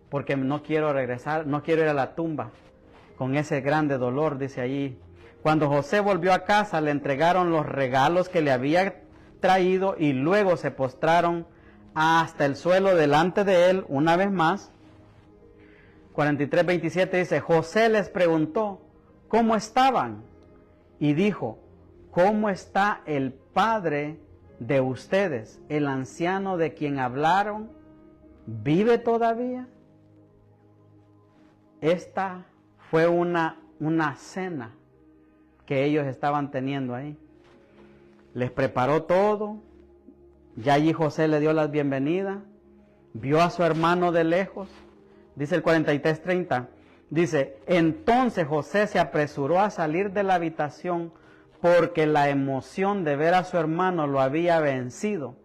porque no quiero regresar, no quiero ir a la tumba con ese grande dolor, dice allí. Cuando José volvió a casa, le entregaron los regalos que le había traído y luego se postraron hasta el suelo delante de él una vez más. 43:27 dice, José les preguntó, ¿cómo estaban? Y dijo, ¿cómo está el padre de ustedes, el anciano de quien hablaron? ¿Vive todavía? Esta fue una cena que ellos estaban teniendo ahí. Les preparó todo, ya allí José le dio las bienvenidas, vio a su hermano de lejos, dice el 43:30, dice, entonces José se apresuró a salir de la habitación porque la emoción de ver a su hermano lo había vencido.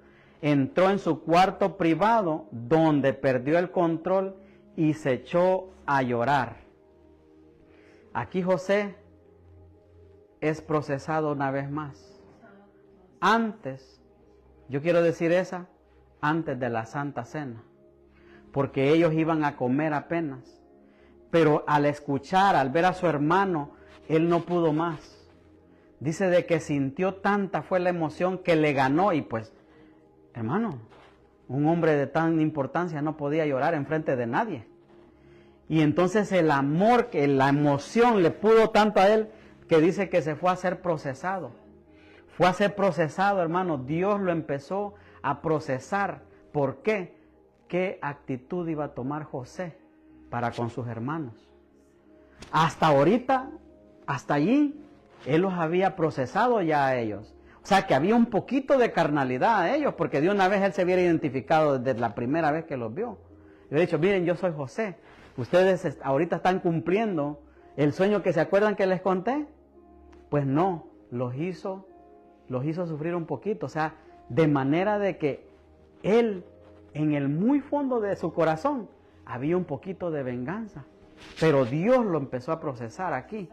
Entró en su cuarto privado donde perdió el control y se echó a llorar. Aquí José es procesado una vez más. Antes, yo quiero decir antes de la Santa Cena, porque ellos iban a comer apenas, pero al escuchar, al ver a su hermano, él no pudo más. Dice de que sintió tanta fue la emoción que le ganó y pues, hermano, un hombre de tan importancia no podía llorar enfrente de nadie. Y entonces el amor, la emoción le pudo tanto a él que dice que se fue a ser procesado. Fue a ser procesado, hermano. Dios lo empezó a procesar. ¿Por qué? ¿Qué actitud iba a tomar José para con sus hermanos. Hasta ahorita, hasta allí, Él los había procesado ya a ellos. O sea que había un poquito de carnalidad a ellos, porque de una vez Él se hubiera identificado desde la primera vez que los vio. Le hubiera dicho, miren, yo soy José. Ustedes ahorita están cumpliendo el sueño que se acuerdan que les conté. Pues no, los hizo sufrir un poquito. O sea, de manera de que Él, en el muy fondo de su corazón, había un poquito de venganza. Pero Dios lo empezó a procesar aquí.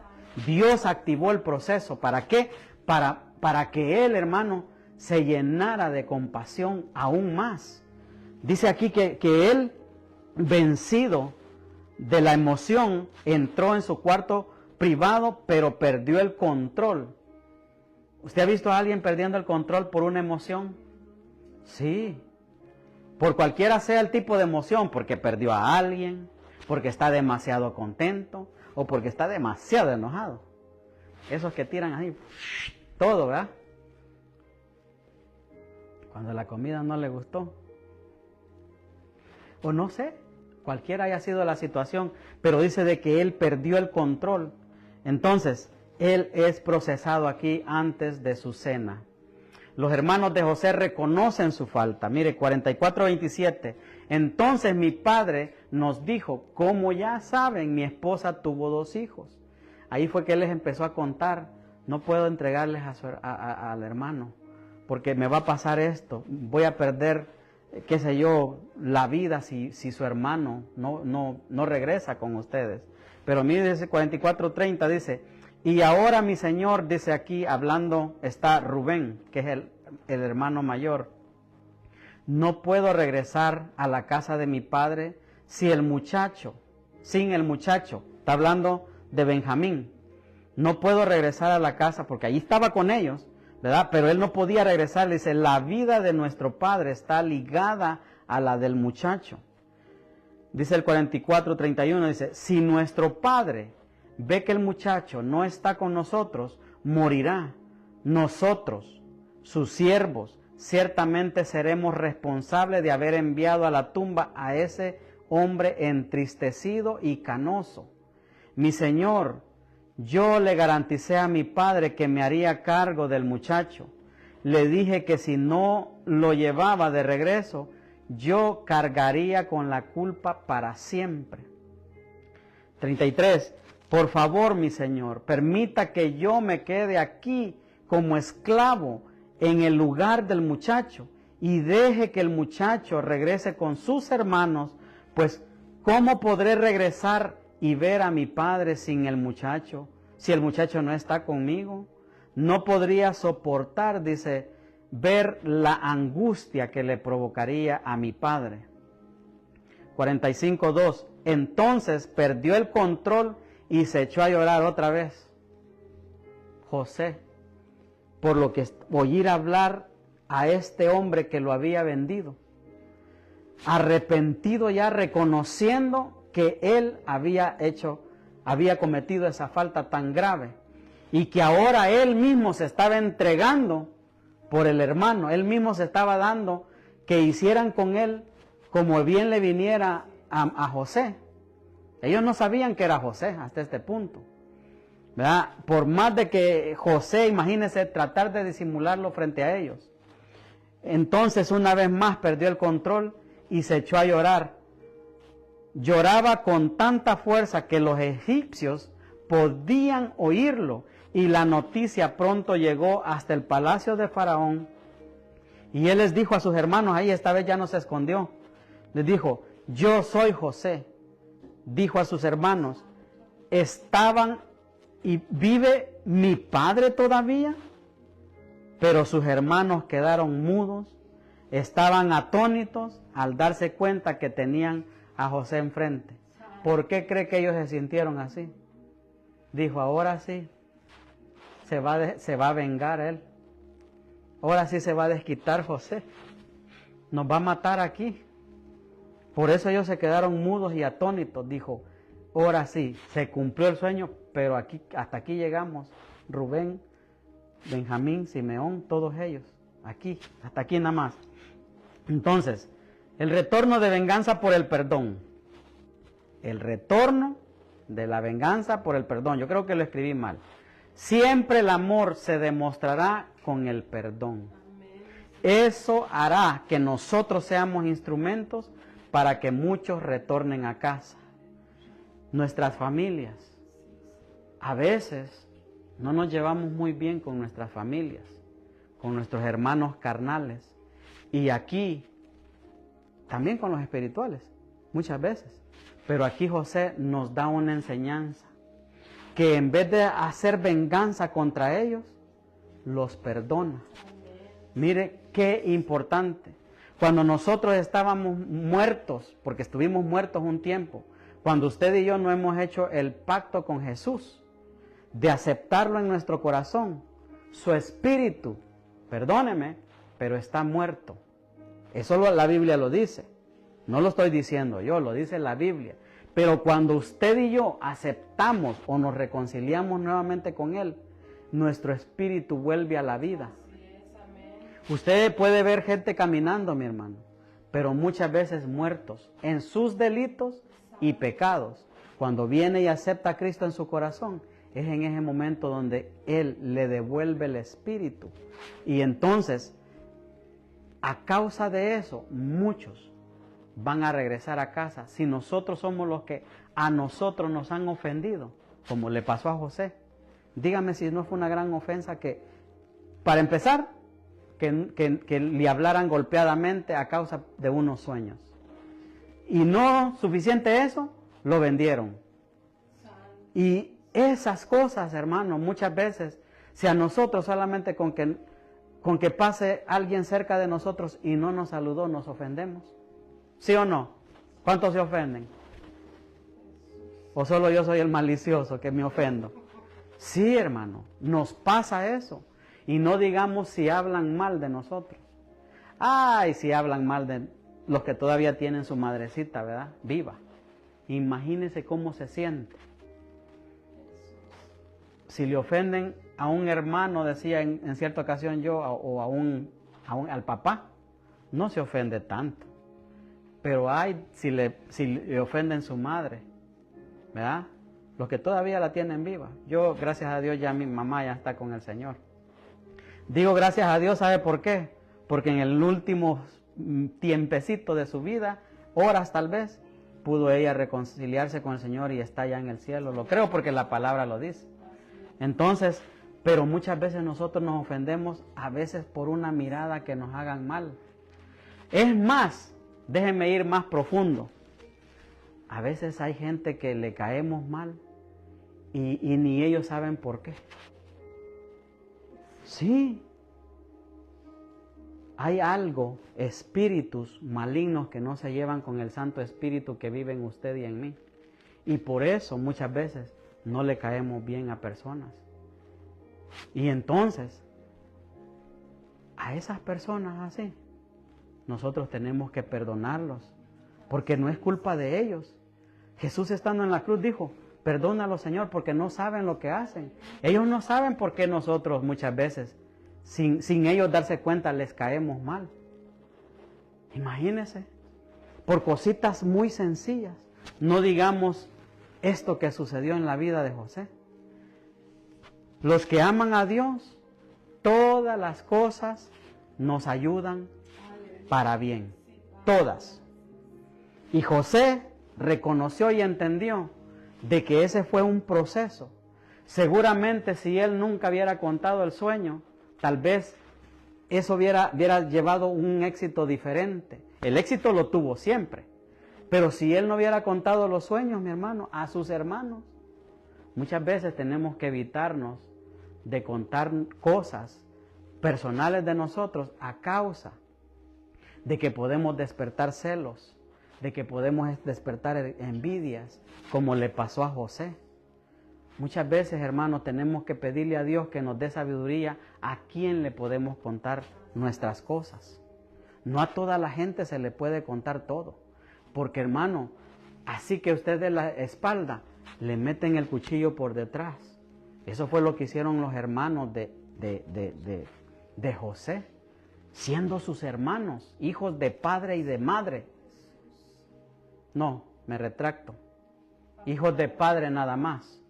Dios activó el proceso. ¿Para qué? Para que Él, hermano, se llenara de compasión aún más. Dice aquí que Él, vencido de la emoción, entró en su cuarto privado, pero perdió el control. ¿Usted ha visto a alguien perdiendo el control por una emoción? Sí. Por cualquiera sea el tipo de emoción, porque perdió a alguien, porque está demasiado contento o porque está demasiado enojado. Esos que tiran ahí todo, ¿verdad? Cuando la comida no le gustó. O no sé, cualquiera haya sido la situación, pero dice de que él perdió el control. Entonces, él es procesado aquí antes de su cena. Los hermanos de José reconocen su falta. Mire, 44:27. Entonces mi padre nos dijo, como ya saben, mi esposa tuvo 2 hijos. Ahí fue que él les empezó a contar, no puedo entregarles al hermano, porque me va a pasar esto, voy a perder, qué sé yo, la vida si su hermano no regresa con ustedes. Pero mire, dice 44:30, dice, y ahora mi señor, dice aquí, hablando, está Rubén, que es el hermano mayor. No puedo regresar a la casa de mi padre sin el muchacho, está hablando de Benjamín. No puedo regresar a la casa porque allí estaba con ellos, ¿verdad? Pero él no podía regresar. Le dice, la vida de nuestro padre está ligada a la del muchacho. Dice el 44:31, dice, si nuestro padre ve que el muchacho no está con nosotros, morirá. Nosotros, sus siervos, ciertamente seremos responsables de haber enviado a la tumba a ese hombre entristecido y canoso. Mi señor, yo le garanticé a mi padre que me haría cargo del muchacho. Le dije que si no lo llevaba de regreso, yo cargaría con la culpa para siempre. 33. Por favor, mi señor, permita que yo me quede aquí como esclavo en el lugar del muchacho y deje que el muchacho regrese con sus hermanos, pues ¿cómo podré regresar y ver a mi padre sin el muchacho? Si el muchacho no está conmigo, no podría soportar, dice, ver la angustia que le provocaría a mi padre. 45:2. Entonces perdió el control y se echó a llorar otra vez. José, por lo que oír hablar a este hombre que lo había vendido, arrepentido ya, reconociendo que él había cometido esa falta tan grave y que ahora él mismo se estaba entregando por el hermano, él mismo se estaba dando que hicieran con él como bien le viniera a José. Ellos no sabían que era José hasta este punto, ¿verdad? Por más de que José, imagínense, tratar de disimularlo frente a ellos. Entonces una vez más perdió el control y se echó a llorar. Lloraba con tanta fuerza que los egipcios podían oírlo, y la noticia pronto llegó hasta el palacio de Faraón. Y él les dijo a sus hermanos, ahí esta vez ya no se escondió, les dijo, yo soy José. Dijo a sus hermanos, ¿estaban y vive mi padre todavía? Pero sus hermanos quedaron mudos, estaban atónitos al darse cuenta que tenían a José enfrente. ¿Por qué cree que ellos se sintieron así? Dijo, ahora sí, se va a vengar él. Ahora sí se va a desquitar José. Nos va a matar aquí. Por eso ellos se quedaron mudos y atónitos. Dijo, ahora sí, se cumplió el sueño, pero aquí, hasta aquí llegamos. Rubén, Benjamín, Simeón, todos ellos. Aquí, hasta aquí nada más. Entonces, el retorno de venganza por el perdón. el retorno de la venganza por el perdón. Yo creo que lo escribí mal. Siempre el amor se demostrará con el perdón. Eso hará que nosotros seamos instrumentos para que muchos retornen a casa. Nuestras familias. A veces no nos llevamos muy bien con nuestras familias, con nuestros hermanos carnales. Y aquí, también con los espirituales, muchas veces. Pero aquí José nos da una enseñanza, que en vez de hacer venganza contra ellos, los perdona. Mire qué importante. Cuando nosotros estábamos muertos, porque estuvimos muertos un tiempo, cuando usted y yo no hemos hecho el pacto con Jesús, de aceptarlo en nuestro corazón, su espíritu, perdóneme, pero está muerto. Eso la Biblia lo dice. No lo estoy diciendo yo, lo dice la Biblia. Pero cuando usted y yo aceptamos o nos reconciliamos nuevamente con Él, nuestro espíritu vuelve a la vida. Usted puede ver gente caminando, mi hermano, pero muchas veces muertos en sus delitos y pecados. Cuando viene y acepta a Cristo en su corazón, es en ese momento donde Él le devuelve el espíritu. Y entonces, a causa de eso, muchos van a regresar a casa si nosotros somos los que a nosotros nos han ofendido, como le pasó a José. Dígame si no fue una gran ofensa que, para empezar, que le hablaran golpeadamente a causa de unos sueños. Y no suficiente eso, lo vendieron. Y esas cosas, hermano, muchas veces, si a nosotros solamente con que pase alguien cerca de nosotros y no nos saludó, nos ofendemos. ¿Sí o no? ¿Cuántos se ofenden? ¿O solo yo soy el malicioso que me ofendo? Sí, hermano, nos pasa eso. Y no digamos si hablan mal de nosotros. Ay, si hablan mal de los que todavía tienen su madrecita, ¿verdad? Viva. Imagínese cómo se siente. Si le ofenden a un hermano, decía en cierta ocasión yo, o al papá, no se ofende tanto. Pero hay si le ofenden su madre, ¿verdad? Los que todavía la tienen viva. Yo, gracias a Dios, ya mi mamá ya está con el Señor. Digo gracias a Dios, ¿sabe por qué? Porque en el último tiempecito de su vida, horas tal vez, pudo ella reconciliarse con el Señor y está ya en el cielo. Lo creo porque la palabra lo dice. Entonces, pero muchas veces nosotros nos ofendemos, a veces por una mirada que nos hagan mal. Es más, déjenme ir más profundo. A veces hay gente que le caemos mal y ni ellos saben por qué. Sí, hay algo, espíritus malignos que no se llevan con el Santo Espíritu que vive en usted y en mí. Y por eso muchas veces no le caemos bien a personas. Y entonces, a esas personas así, nosotros tenemos que perdonarlos, porque no es culpa de ellos. Jesús, estando en la cruz, dijo: perdónalos, Señor, porque no saben lo que hacen. Ellos no saben por qué nosotros muchas veces, sin ellos darse cuenta, les caemos mal. Imagínense, por cositas muy sencillas. No digamos esto que sucedió en la vida de José. Los que aman a Dios, todas las cosas nos ayudan para bien. Todas. Y José reconoció y entendió de que ese fue un proceso. Seguramente si él nunca hubiera contado el sueño, tal vez eso hubiera llevado un éxito diferente. El éxito lo tuvo siempre. Pero si él no hubiera contado los sueños, mi hermano, a sus hermanos, muchas veces tenemos que evitarnos de contar cosas personales de nosotros a causa de que podemos despertar celos, de que podemos despertar envidias, como le pasó a José. Muchas veces, hermanos, tenemos que pedirle a Dios que nos dé sabiduría a quién le podemos contar nuestras cosas. No a toda la gente se le puede contar todo, porque, hermano, así que usted de la espalda le meten el cuchillo por detrás. Eso fue lo que hicieron los hermanos de José, siendo sus hermanos, hijos de padre y de madre. No, me retracto. hijos de padre nada más.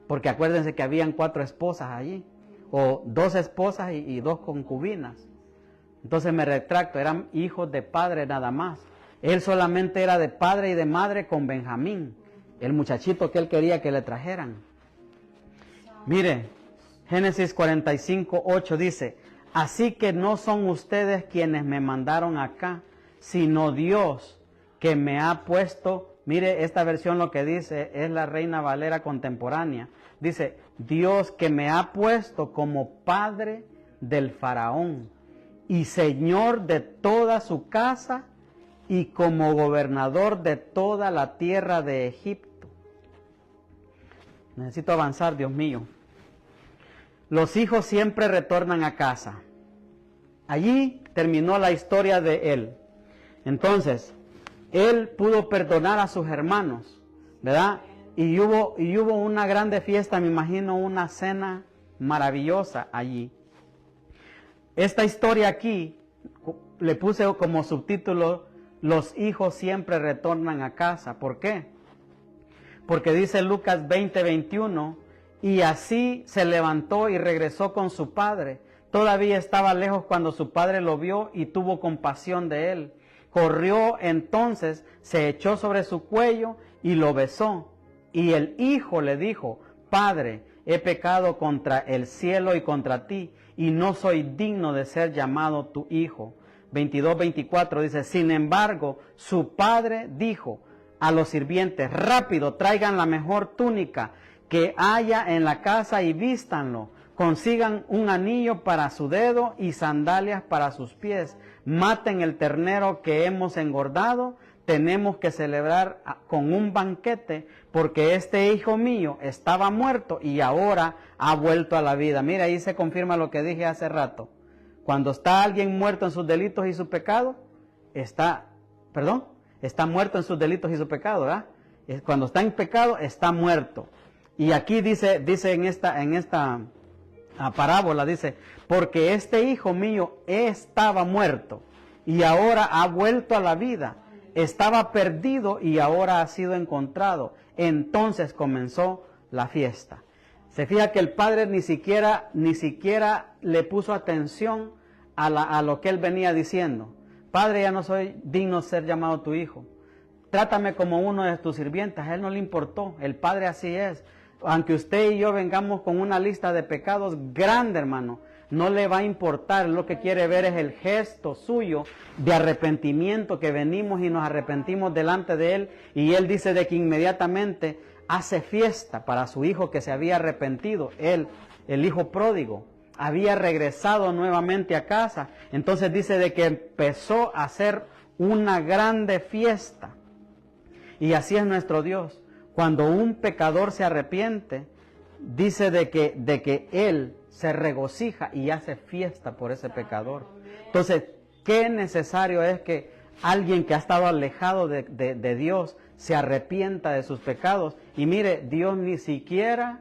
Porque acuérdense que habían 4 esposas allí, o 2 esposas y 2 concubinas. Entonces me retracto, eran hijos de padre nada más. Él solamente era de padre y de madre con Benjamín, el muchachito que él quería que le trajeran. Mire, Génesis 45:8 dice, así que no son ustedes quienes me mandaron acá, sino Dios que me ha puesto. Mire, esta versión lo que dice es la Reina Valera contemporánea. Dice, Dios que me ha puesto como padre del faraón y señor de toda su casa y como gobernador de toda la tierra de Egipto. Necesito avanzar, Dios mío. Los hijos siempre retornan a casa. Allí terminó la historia de él. Entonces, él pudo perdonar a sus hermanos, ¿verdad? Y hubo una grande fiesta, me imagino una cena maravillosa allí. Esta historia aquí, le puse como subtítulo, los hijos siempre retornan a casa. ¿Por qué? Porque dice Lucas 20:21, y así se levantó y regresó con su padre. Todavía estaba lejos cuando su padre lo vio y tuvo compasión de él. Corrió entonces, se echó sobre su cuello y lo besó. Y el hijo le dijo, Padre, he pecado contra el cielo y contra ti, y no soy digno de ser llamado tu hijo. 22:24 dice, sin embargo, su padre dijo a los sirvientes, rápido, traigan la mejor túnica que haya en la casa y vístanlo. Consigan un anillo para su dedo y sandalias para sus pies. Maten el ternero que hemos engordado. Tenemos que celebrar con un banquete porque este hijo mío estaba muerto y ahora ha vuelto a la vida. Mira, ahí se confirma lo que dije hace rato. Cuando está alguien muerto en sus delitos y su pecado, está muerto en sus delitos y su pecado, ¿verdad? Cuando está en pecado, está muerto. Y aquí dice en esta parábola, dice, porque este hijo mío estaba muerto y ahora ha vuelto a la vida. Estaba perdido y ahora ha sido encontrado. Entonces comenzó la fiesta. Se fija que el padre ni siquiera le puso atención a lo que él venía diciendo. Padre, ya no soy digno de ser llamado tu hijo. Trátame como uno de tus sirvientes. A él no le importó. El padre así es. Aunque usted y yo vengamos con una lista de pecados grande, hermano, no le va a importar. Lo que quiere ver es el gesto suyo de arrepentimiento, que venimos y nos arrepentimos delante de él. Y él dice de que inmediatamente hace fiesta para su hijo que se había arrepentido. Él, el hijo pródigo, había regresado nuevamente a casa. Entonces dice de que empezó a hacer una grande fiesta. Y así es nuestro Dios. Cuando un pecador se arrepiente, dice de que Él se regocija y hace fiesta por ese pecador. Entonces, qué necesario es que alguien que ha estado alejado de Dios se arrepienta de sus pecados. Y mire, Dios ni siquiera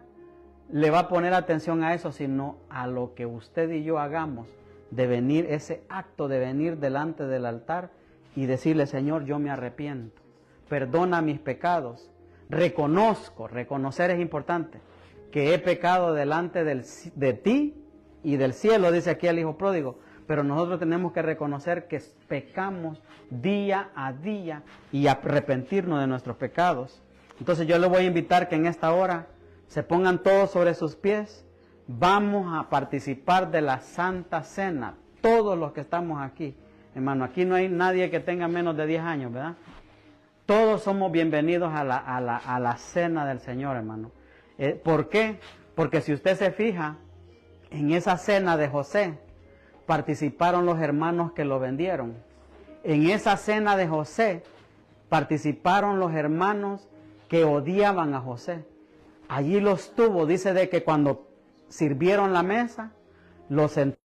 le va a poner atención a eso, sino a lo que usted y yo hagamos, de venir, ese acto de venir delante del altar y decirle, Señor, yo me arrepiento, perdona mis pecados. Reconocer es importante, que he pecado delante de ti y del cielo, dice aquí el hijo pródigo, pero nosotros tenemos que reconocer que pecamos día a día y arrepentirnos de nuestros pecados. Entonces yo le voy a invitar que en esta hora se pongan todos sobre sus pies, vamos a participar de la Santa Cena, todos los que estamos aquí, hermano, aquí no hay nadie que tenga menos de 10 años, ¿verdad? Todos somos bienvenidos a la cena del Señor, hermano. ¿Por qué? Porque si usted se fija, en esa cena de José participaron los hermanos que lo vendieron. En esa cena de José participaron los hermanos que odiaban a José. Allí los tuvo, dice de que cuando sirvieron la mesa, los sentaron.